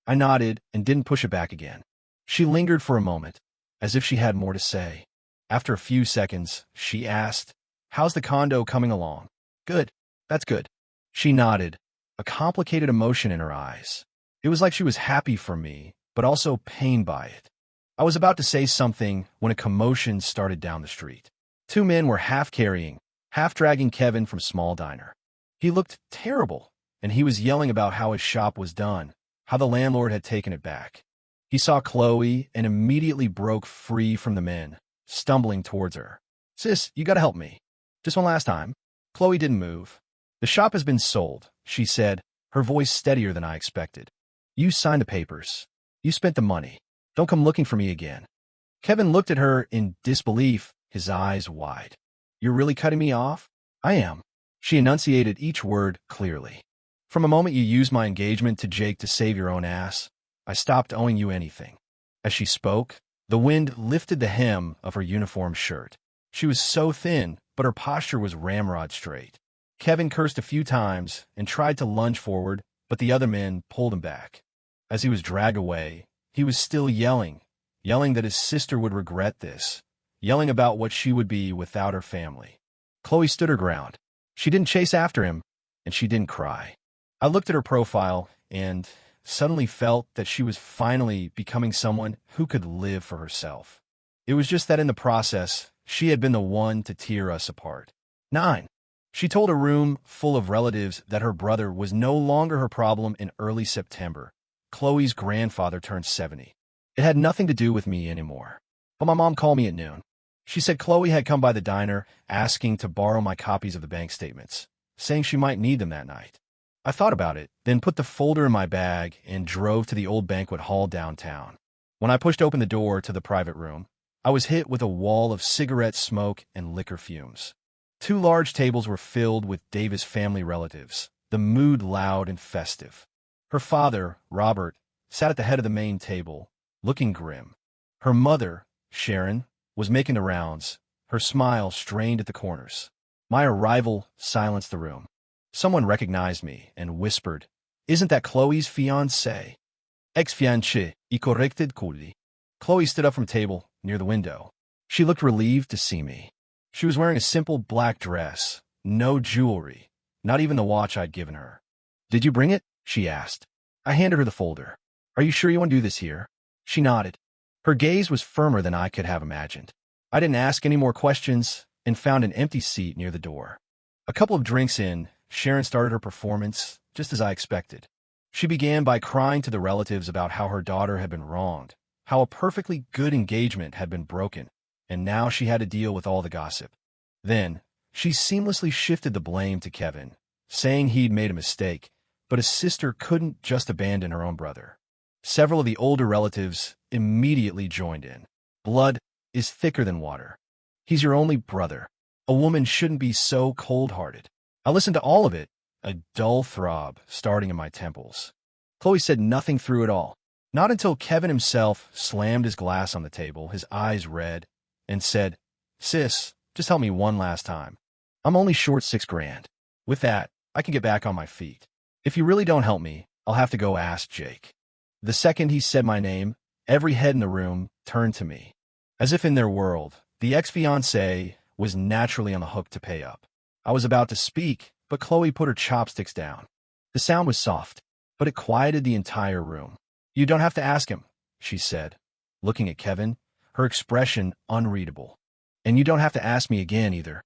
S1: I nodded and didn't push it back again. She lingered for a moment, as if she had more to say. After a few seconds, she asked, "How's the condo coming along?" "Good. That's good." She nodded, a complicated emotion in her eyes. It was like she was happy for me, but also pained by it. I was about to say something when a commotion started down the street. Two men were half carrying, half dragging Kevin from small diner. He looked terrible, and he was yelling about how his shop was done, how the landlord had taken it back. He saw Chloe and immediately broke free from the men, stumbling towards her. "Sis, you gotta help me. Just one last time." Chloe didn't move. "The shop has been sold," she said, her voice steadier than I expected. "You signed the papers. You spent the money. Don't come looking for me again." Kevin looked at her in disbelief, his eyes wide. "You're really cutting me off?" "I am." She enunciated each word clearly. "From the moment you used my engagement to Jake to save your own ass, I stopped owing you anything." As she spoke, the wind lifted the hem of her uniform shirt. She was so thin, but her posture was ramrod straight. Kevin cursed a few times and tried to lunge forward, but the other men pulled him back. As he was dragged away, he was still yelling that his sister would regret this, yelling about what she would be without her family. Chloe stood her ground. She didn't chase after him, and she didn't cry. I looked at her profile and suddenly felt that she was finally becoming someone who could live for herself. It was just that in the process, she had been the one to tear us apart. 9. She told a room full of relatives that her brother was no longer her problem in early September. Chloe's grandfather turned 70. It had nothing to do with me anymore. But my mom called me at noon. She said Chloe had come by the diner asking to borrow my copies of the bank statements, saying she might need them that night. I thought about it, then put the folder in my bag and drove to the old banquet hall downtown. When I pushed open the door to the private room, I was hit with a wall of cigarette smoke and liquor fumes. 2 large tables were filled with Davis family relatives, the mood loud and festive. Her father, Robert, sat at the head of the main table, looking grim. Her mother, Sharon, was making the rounds, her smile strained at the corners. My arrival silenced the room. Someone recognized me and whispered, "Isn't that Chloe's fiancé?" "Ex-fiancé, y corrected Cody." Chloe stood up from table near the window. She looked relieved to see me. She was wearing a simple black dress, no jewelry, not even the watch I'd given her. "Did you bring it?" she asked. I handed her the folder. "Are you sure you want to do this here?" She nodded. Her gaze was firmer than I could have imagined. I didn't ask any more questions and found an empty seat near the door. A couple of drinks in, Sharon started her performance, just as I expected. She began by crying to the relatives about how her daughter had been wronged, how a perfectly good engagement had been broken, and now she had to deal with all the gossip. Then, she seamlessly shifted the blame to Kevin, saying he'd made a mistake, but his sister couldn't just abandon her own brother. Several of the older relatives immediately joined in. "Blood is thicker than water. He's your only brother. A woman shouldn't be so cold-hearted." I listened to all of it, a dull throb starting in my temples. Chloe said nothing through it all. Not until Kevin himself slammed his glass on the table, his eyes red, and said, "Sis, just help me one last time. I'm only short $6,000. With that, I can get back on my feet. If you really don't help me, I'll have to go ask Jake." The second he said my name, every head in the room turned to me. As if in their world, the ex-fiancé was naturally on the hook to pay up. I was about to speak, but Chloe put her chopsticks down. The sound was soft, but it quieted the entire room. "You don't have to ask him," she said, looking at Kevin, her expression unreadable. "And you don't have to ask me again either."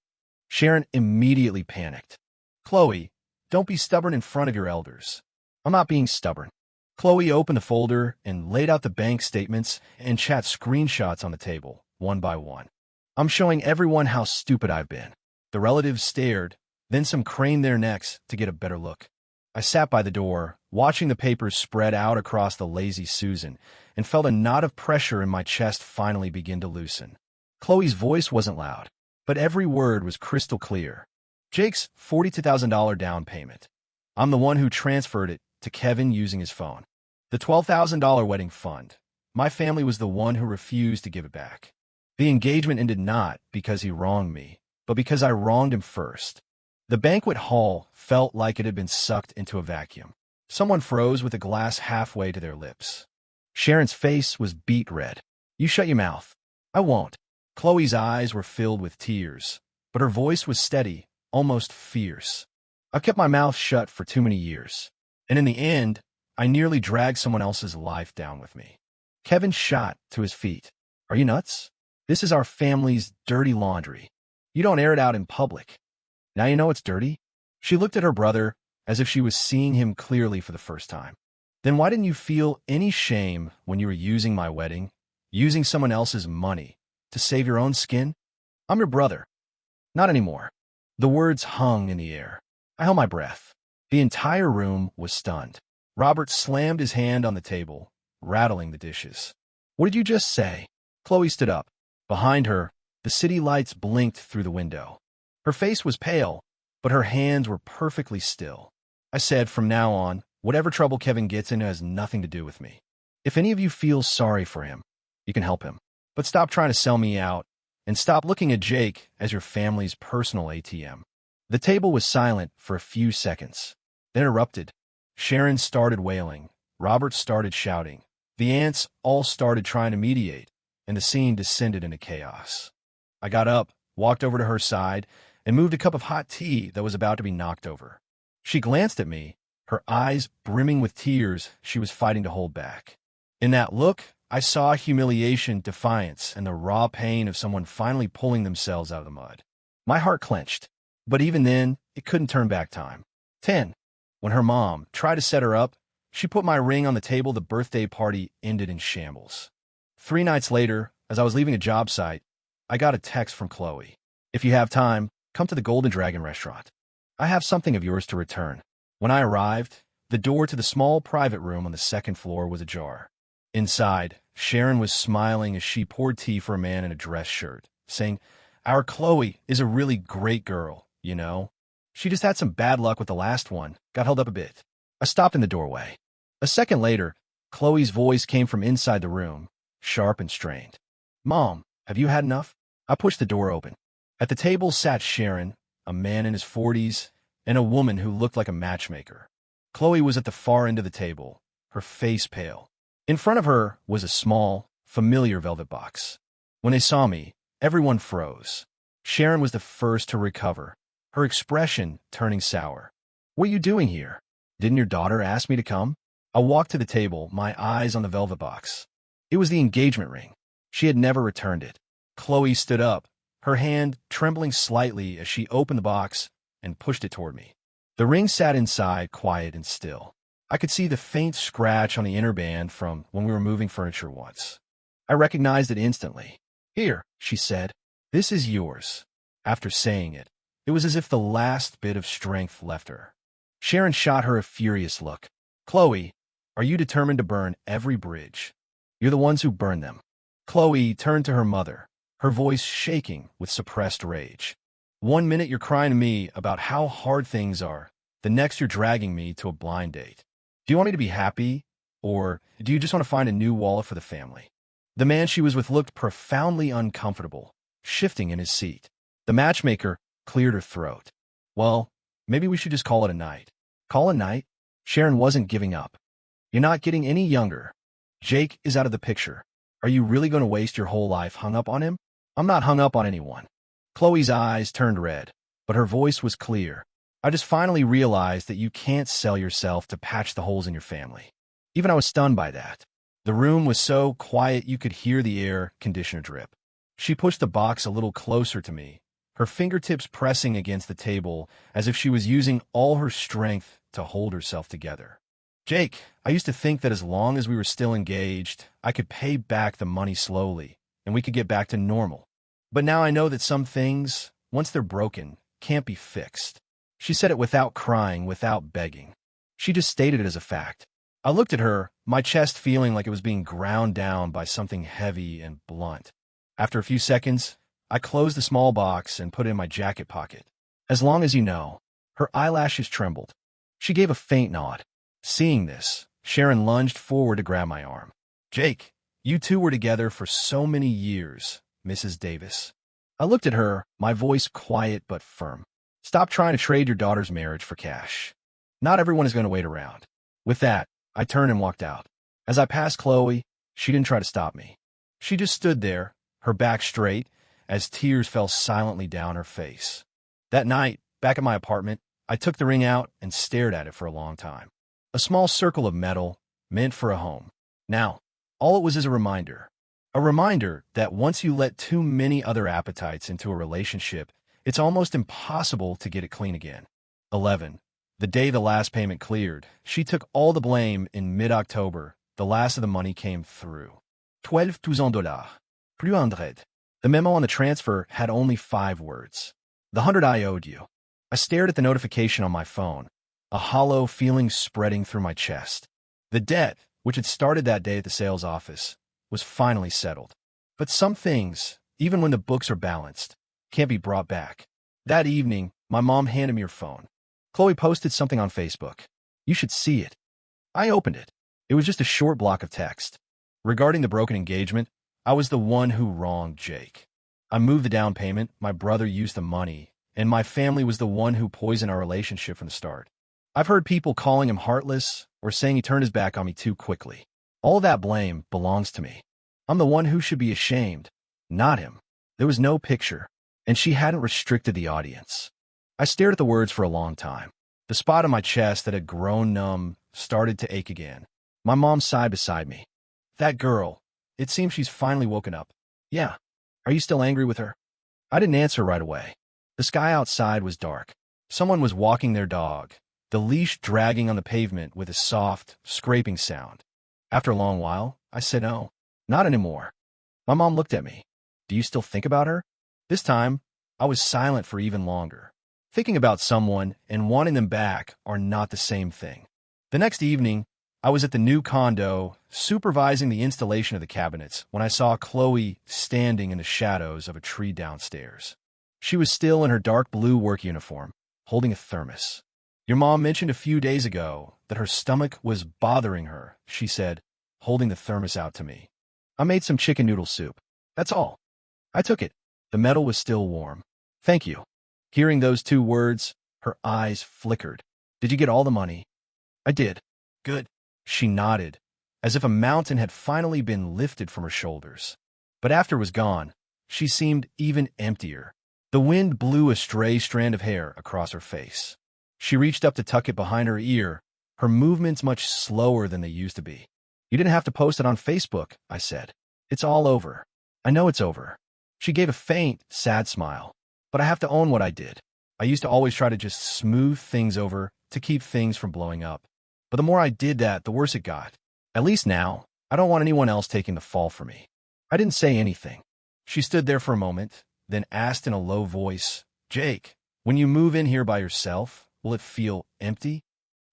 S1: Sharon immediately panicked. "Chloe, don't be stubborn in front of your elders." "I'm not being stubborn." Chloe opened the folder and laid out the bank statements and chat screenshots on the table, one by one. "I'm showing everyone how stupid I've been." The relatives stared, Then some craned their necks to get a better look. I sat by the door, watching the papers spread out across the lazy Susan, and felt a knot of pressure in my chest finally begin to loosen. Chloe's voice wasn't loud, but every word was crystal clear. Jake's $42,000 down payment. I'm the one who transferred it to Kevin using his phone. The $12,000 wedding fund. My family was the one who refused to give it back. The engagement ended not because he wronged me, but because I wronged him first. The banquet hall felt like it had been sucked into a vacuum. Someone froze with a glass halfway to their lips. Sharon's face was beet red. You shut your mouth. I won't. Chloe's eyes were filled with tears, but her voice was steady, almost fierce. I've kept my mouth shut for too many years, and in the end, I nearly dragged someone else's life down with me. Kevin shot to his feet. Are you nuts? This is our family's dirty laundry. You don't air it out in public. Now you know it's dirty? She looked at her brother as if she was seeing him clearly for the first time. Then why didn't you feel any shame when you were using my wedding, using someone else's money, to save your own skin? I'm your brother. Not anymore. The words hung in the air. I held my breath. The entire room was stunned. Robert slammed his hand on the table, rattling the dishes. What did you just say? Chloe stood up. Behind her, the city lights blinked through the window. Her face was pale, but her hands were perfectly still. I said, from now on, whatever trouble Kevin gets into has nothing to do with me. If any of you feel sorry for him, you can help him. But stop trying to sell me out, and stop looking at Jake as your family's personal ATM. The table was silent for a few seconds, then erupted. Sharon started wailing. Robert started shouting. The aunts all started trying to mediate, and the scene descended into chaos. I got up, walked over to her side, and moved a cup of hot tea that was about to be knocked over. She glanced at me, her eyes brimming with tears she was fighting to hold back. In that look, I saw humiliation, defiance, and the raw pain of someone finally pulling themselves out of the mud. My heart clenched, but even then, it couldn't turn back time. 10. When her mom tried to set her up, she put my ring on the table. The birthday party ended in shambles. 3 nights later, as I was leaving a job site, I got a text from Chloe. If you have time, come to the Golden Dragon restaurant. I have something of yours to return. When I arrived, the door to the small private room on the 2nd floor was ajar. Inside, Sharon was smiling as she poured tea for a man in a dress shirt, saying, "Our Chloe is a really great girl, you know. She just had some bad luck with the last one, got held up a bit." I stopped in the doorway. A second later, Chloe's voice came from inside the room, sharp and strained. "Mom, have you had enough?" I pushed the door open. At the table sat Sharon, a man in his 40s, and a woman who looked like a matchmaker. Chloe was at the far end of the table, her face pale. In front of her was a small, familiar velvet box. When they saw me, everyone froze. Sharon was the first to recover, her expression turning sour. "What are you doing here? Didn't your daughter ask me to come?" I walked to the table, my eyes on the velvet box. It was the engagement ring. She had never returned it. Chloe stood up, her hand trembling slightly as she opened the box and pushed it toward me. The ring sat inside, quiet and still. I could see the faint scratch on the inner band from when we were moving furniture once. I recognized it instantly. "Here," she said. "This is yours." After saying it, it was as if the last bit of strength left her. Sharon shot her a furious look. "Chloe, are you determined to burn every bridge? You're the ones who burn them." Chloe turned to her mother, her voice shaking with suppressed rage. "One minute you're crying to me about how hard things are, the next you're dragging me to a blind date. Do you want me to be happy, or do you just want to find a new wallet for the family?" The man she was with looked profoundly uncomfortable, shifting in his seat. The matchmaker cleared her throat. "Well, maybe we should just call it a night." "Call a night?" Sharon wasn't giving up. "You're not getting any younger. Jake is out of the picture. Are you really going to waste your whole life hung up on him?" "I'm not hung up on anyone." Chloe's eyes turned red, but her voice was clear. "I just finally realized that you can't sell yourself to patch the holes in your family." Even I was stunned by that. The room was so quiet you could hear the air conditioner drip. She pushed the box a little closer to me, her fingertips pressing against the table as if she was using all her strength to hold herself together. "Jake, I used to think that as long as we were still engaged, I could pay back the money slowly, and we could get back to normal. But now I know that some things, once they're broken, can't be fixed. She said it without crying, without begging. She just stated it as a fact. I looked at her, my chest feeling like it was being ground down by something heavy and blunt. After a few seconds, I closed the small box and put it in my jacket pocket. As long as you know. Her eyelashes trembled. She gave a faint nod. Seeing this, Sharon lunged forward to grab my arm. Jake, you two were together for so many years, Mrs. Davis. I looked at her, my voice quiet but firm. Stop trying to trade your daughter's marriage for cash. Not everyone is going to wait around. With that, I turned and walked out. As I passed Chloe, she didn't try to stop me. She just stood there, her back straight, as tears fell silently down her face. That night, back at my apartment, I took the ring out and stared at it for a long time. A small circle of metal, meant for a home. Now, all it was is a reminder. A reminder that once you let too many other appetites into a relationship, it's almost impossible to get it clean again. 11. The day the last payment cleared, she took all the blame. In mid-October, the last of the money came through. $12,000. Plus 100. The memo on the transfer had only 5 words. The 100 I owed you. I stared at the notification on my phone, a hollow feeling spreading through my chest. The debt, which had started that day at the sales office, was finally settled. But some things, even when the books are balanced, can't be brought back. That evening, my mom handed me her phone. Chloe posted something on Facebook. You should see it. I opened it. It was just a short block of text. Regarding the broken engagement, I was the one who wronged Jake. I moved the down payment, my brother used the money, and my family was the one who poisoned our relationship from the start. I've heard people calling him heartless or saying he turned his back on me too quickly. All that blame belongs to me. I'm the one who should be ashamed, not him. There was no picture, and she hadn't restricted the audience. I stared at the words for a long time. The spot on my chest that had grown numb started to ache again. My mom sighed beside me. That girl, it seems she's finally woken up. Yeah. Are you still angry with her? I didn't answer right away. The sky outside was dark. Someone was walking their dog, the leash dragging on the pavement with a soft, scraping sound. After a long while, I said no, not anymore. My mom looked at me. Do you still think about her? This time, I was silent for even longer. Thinking about someone and wanting them back are not the same thing. The next evening, I was at the new condo, supervising the installation of the cabinets, when I saw Chloe standing in the shadows of a tree downstairs. She was still in her dark blue work uniform, holding a thermos. Your mom mentioned a few days ago that her stomach was bothering her, she said, holding the thermos out to me. I made some chicken noodle soup. That's all. I took it. The metal was still warm. Thank you. Hearing those 2 words, her eyes flickered. Did you get all the money? I did. Good. She nodded, as if a mountain had finally been lifted from her shoulders. But after it was gone, she seemed even emptier. The wind blew a stray strand of hair across her face. She reached up to tuck it behind her ear, her movements much slower than they used to be. You didn't have to post it on Facebook, I said. It's all over. I know it's over. She gave a faint, sad smile. But I have to own what I did. I used to always try to just smooth things over to keep things from blowing up. But the more I did that, the worse it got. At least now, I don't want anyone else taking the fall for me. I didn't say anything. She stood there for a moment, then asked in a low voice, Jake, when you move in here by yourself, will it feel empty?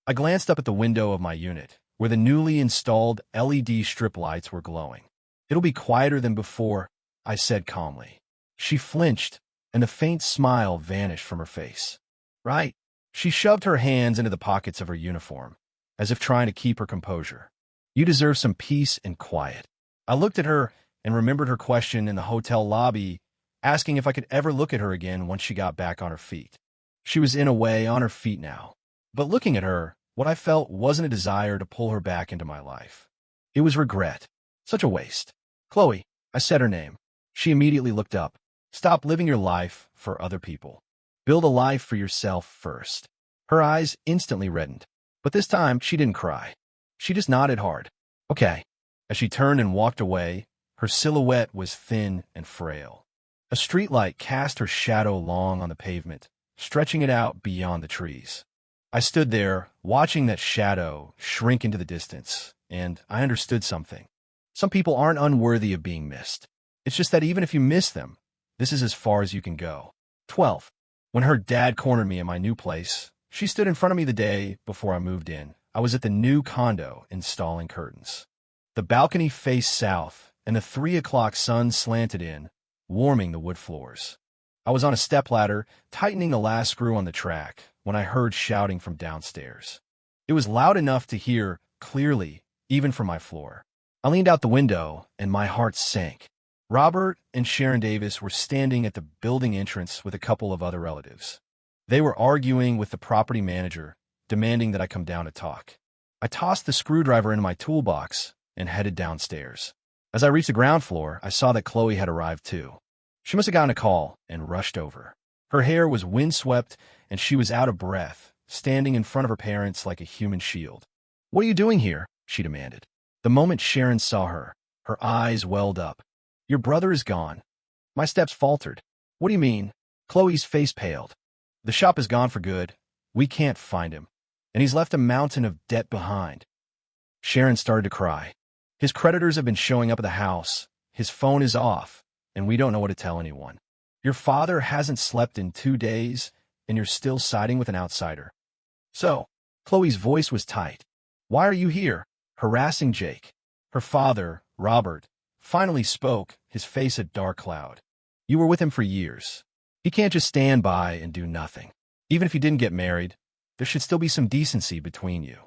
S1: I glanced up at the window of my unit, where the newly installed LED strip lights were glowing. It'll be quieter than before, I said calmly. She flinched, and the faint smile vanished from her face. Right. She shoved her hands into the pockets of her uniform, as if trying to keep her composure. You deserve some peace and quiet. I looked at her and remembered her question in the hotel lobby, asking if I could ever look at her again once she got back on her feet. She was in a way on her feet now. But looking at her, what I felt wasn't a desire to pull her back into my life. It was regret. Such a waste. Chloe, I said her name. She immediately looked up. Stop living your life for other people. Build a life for yourself first. Her eyes instantly reddened. But this time, she didn't cry. She just nodded hard. Okay. As she turned and walked away, her silhouette was thin and frail. A streetlight cast her shadow long on the pavement, stretching it out beyond the trees. I stood there, watching that shadow shrink into the distance, and I understood something. Some people aren't unworthy of being missed. It's just that even if you miss them, this is as far as you can go. 12. When her dad cornered me in my new place, she stood in front of me the day before I moved in. I was at the new condo installing curtains. The balcony faced south, and the 3 o'clock sun slanted in, warming the wood floors. I was on a stepladder, tightening the last screw on the track, when I heard shouting from downstairs. It was loud enough to hear clearly, even from my floor. I leaned out the window, and my heart sank. Robert and Sharon Davis were standing at the building entrance with a couple of other relatives. They were arguing with the property manager, demanding that I come down to talk. I tossed the screwdriver into my toolbox and headed downstairs. As I reached the ground floor, I saw that Chloe had arrived too. She must have gotten a call and rushed over. Her hair was windswept, and she was out of breath, standing in front of her parents like a human shield. "What are you doing here?" she demanded. The moment Sharon saw her, her eyes welled up. "Your brother is gone." My steps faltered. "What do you mean?" Chloe's face paled. "The shop is gone for good. We can't find him. And he's left a mountain of debt behind." Sharon started to cry. "His creditors have been showing up at the house. His phone is off, and we don't know what to tell anyone. Your father hasn't slept in 2 days, and you're still siding with an outsider." "So," Chloe's voice was tight, "why are you here, harassing Jake?" Her father, Robert, finally spoke, his face a dark cloud. "You were with him for years. He can't just stand by and do nothing. Even if you didn't get married, there should still be some decency between you."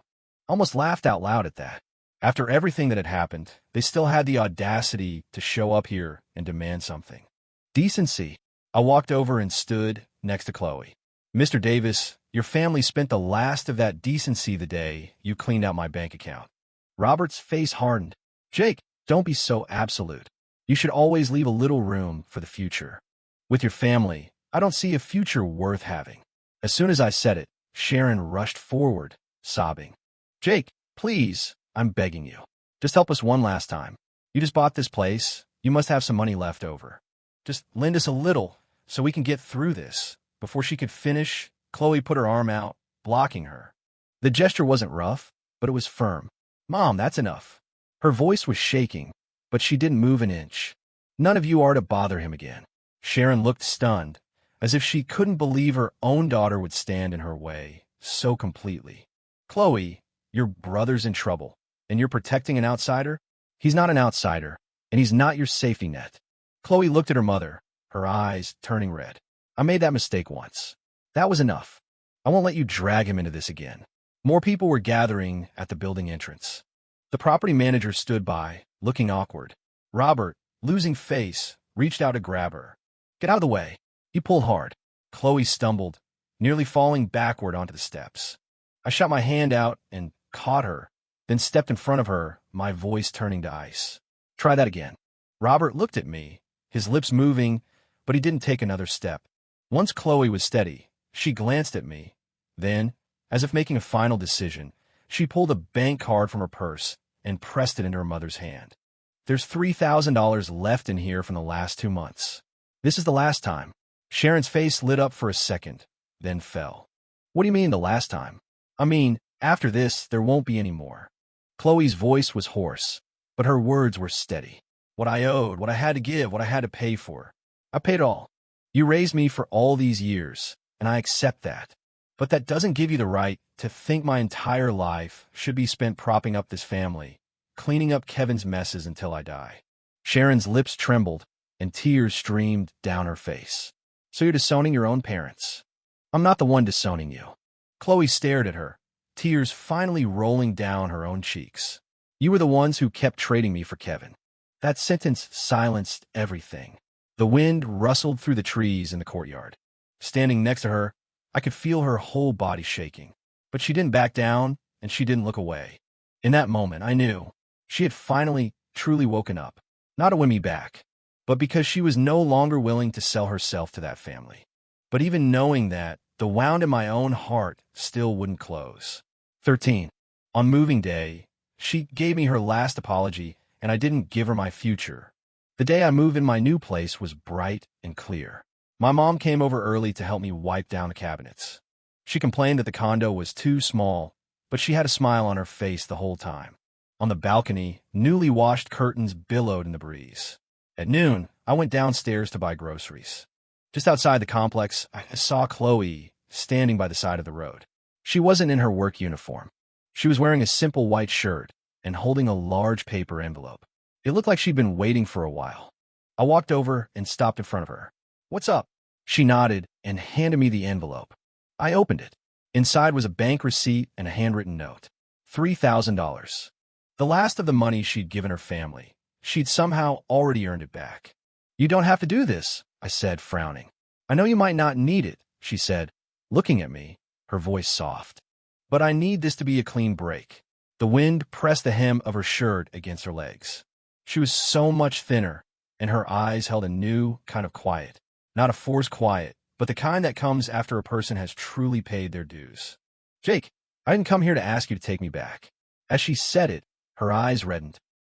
S1: I almost laughed out loud at that. After everything that had happened, they still had the audacity to show up here and demand something. Decency. I walked over and stood next to Chloe. "Mr. Davis, your family spent the last of that decency the day you cleaned out my bank account." Robert's face hardened. "Jake, don't be so absolute. You should always leave a little room for the future. With your family, I don't see a future worth having." As soon as I said it, Sharon rushed forward, sobbing. "Jake, please, I'm begging you. Just help us one last time. You just bought this place. You must have some money left over. Just lend us a little so we can get through this." Before she could finish, Chloe put her arm out, blocking her. The gesture wasn't rough, but it was firm. "Mom, that's enough." Her voice was shaking, but she didn't move an inch. "None of you are to bother him again." Sharon looked stunned, as if she couldn't believe her own daughter would stand in her way so completely. "Chloe, your brother's in trouble, and you're protecting an outsider? He's not an outsider, and he's not your safety net." Chloe looked at her mother, her eyes turning red. "I made that mistake once. That was enough. I won't let you drag him into this again." More people were gathering at the building entrance. The property manager stood by, looking awkward. Robert, losing face, reached out to grab her. "Get out of the way." He pulled hard. Chloe stumbled, nearly falling backward onto the steps. I shot my hand out and caught her, then stepped in front of her, my voice turning to ice. "Try that again." Robert looked at me, his lips moving, but he didn't take another step. Once Chloe was steady, she glanced at me. Then, as if making a final decision, she pulled a bank card from her purse and pressed it into her mother's hand. "There's $3,000 left in here from the last 2 months. This is the last time." Sharon's face lit up for a second, then fell. "What do you mean the last time?" "I mean, after this, there won't be any more." Chloe's voice was hoarse, but her words were steady. "What I owed, what I had to give, what I had to pay for. I paid it all. You raised me for all these years, and I accept that. But that doesn't give you the right to think my entire life should be spent propping up this family, cleaning up Kevin's messes until I die." Sharon's lips trembled, and tears streamed down her face. "So you're disowning your own parents?" "I'm not the one disowning you." Chloe stared at her, tears finally rolling down her own cheeks. "You were the ones who kept trading me for Kevin." That sentence silenced everything. The wind rustled through the trees in the courtyard. Standing next to her, I could feel her whole body shaking. But she didn't back down, and she didn't look away. In that moment, I knew she had finally, truly woken up, not to win me back, but because she was no longer willing to sell herself to that family. But even knowing that, the wound in my own heart still wouldn't close. 13. On moving day, she gave me her last apology, and I didn't give her my future. The day I moved in my new place was bright and clear. My mom came over early to help me wipe down the cabinets. She complained that the condo was too small, but she had a smile on her face the whole time. On the balcony, newly washed curtains billowed in the breeze. At noon, I went downstairs to buy groceries. Just outside the complex, I saw Chloe standing by the side of the road. She wasn't in her work uniform. She was wearing a simple white shirt and holding a large paper envelope. It looked like she'd been waiting for a while. I walked over and stopped in front of her. "What's up?" She nodded and handed me the envelope. I opened it. Inside was a bank receipt and a handwritten note. $3,000. The last of the money she'd given her family. She'd somehow already earned it back. "You don't have to do this," I said, frowning. "I know you might not need it," she said, looking at me, her voice soft. "But I need this to be a clean break." The wind pressed the hem of her shirt against her legs. She was so much thinner, and her eyes held a new kind of quiet. Not a forced quiet, but the kind that comes after a person has truly paid their dues. "Jake, I didn't come here to ask you to take me back." As she said it, her eyes reddened.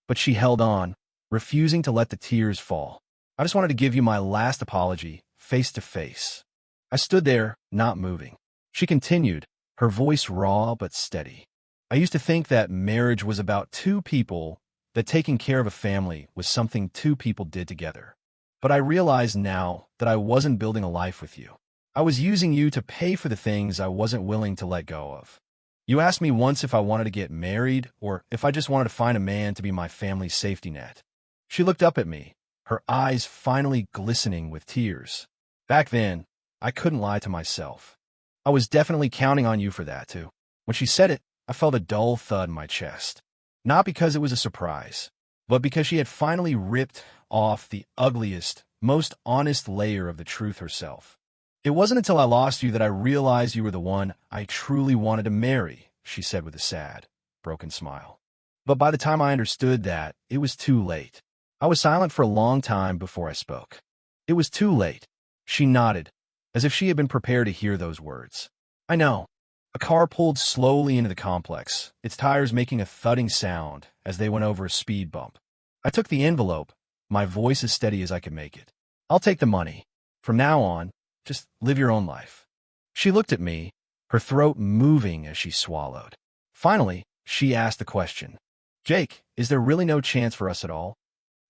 S1: But she held on, refusing to let the tears fall. "I just wanted to give you my last apology, face to face." I stood there, not moving. She continued, her voice raw but steady. "I used to think that marriage was about two people, that taking care of a family was something two people did together. But I realize now that I wasn't building a life with you. I was using you to pay for the things I wasn't willing to let go of. You asked me once if I wanted to get married or if I just wanted to find a man to be my family's safety net." She looked up at me, her eyes finally glistening with tears. "Back then, I couldn't lie to myself. I was definitely counting on you for that, too." When she said it, I felt a dull thud in my chest. Not because it was a surprise, but because she had finally ripped off the ugliest, most honest layer of the truth herself. "It wasn't until I lost you that I realized you were the one I truly wanted to marry," she said with a sad, broken smile. But by the time I understood that, it was too late. I was silent for a long time before I spoke. "It was too late." She nodded, as if she had been prepared to hear those words. "I know." A car pulled slowly into the complex, its tires making a thudding sound as they went over a speed bump. I took the envelope, my voice as steady as I could make it. "I'll take the money. From now on, just live your own life." She looked at me, her throat moving as she swallowed. Finally, she asked the question. "Jake, is there really no chance for us at all?"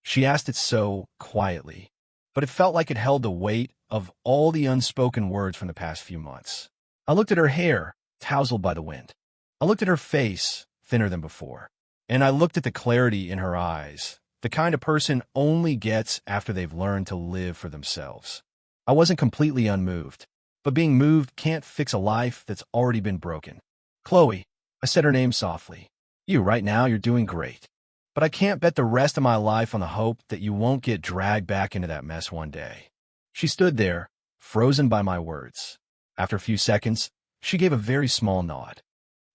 S1: She asked it so quietly, but it felt like it held the weight of all the unspoken words from the past few months. I looked at her hair, tousled by the wind. I looked at her face, thinner than before. And I looked at the clarity in her eyes, the kind a person only gets after they've learned to live for themselves. I wasn't completely unmoved, but being moved can't fix a life that's already been broken. "Chloe," I said her name softly. Right now you're doing great. But I can't bet the rest of my life on the hope that you won't get dragged back into that mess one day." She stood there, frozen by my words. After a few seconds, she gave a very small nod.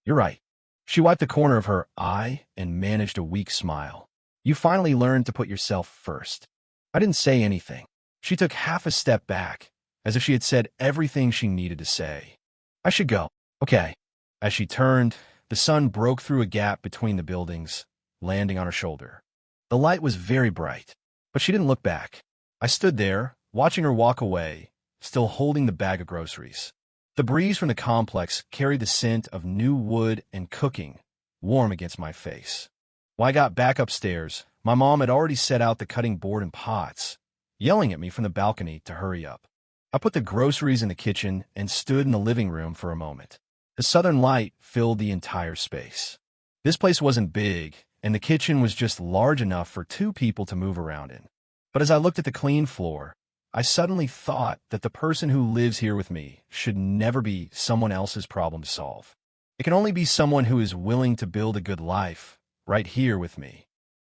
S1: "You're right." She wiped the corner of her eye and managed a weak smile. "You finally learned to put yourself first." I didn't say anything. She took half a step back, as if she had said everything she needed to say. "I should go." "Okay." As she turned, the sun broke through a gap between the buildings, landing on her shoulder. The light was very bright, but she didn't look back. I stood there, watching her walk away, still holding the bag of groceries. The breeze from the complex carried the scent of new wood and cooking, warm against my face. When I got back upstairs, my mom had already set out the cutting board and pots, yelling at me from the balcony to hurry up. I put the groceries in the kitchen and stood in the living room for a moment. The southern light filled the entire space. This place wasn't big, and the kitchen was just large enough for two people to move around in. But as I looked at the clean floor, I suddenly thought that the person who lives here with me should never be someone else's problem to solve. It can only be someone who is willing to build a good life right here with me.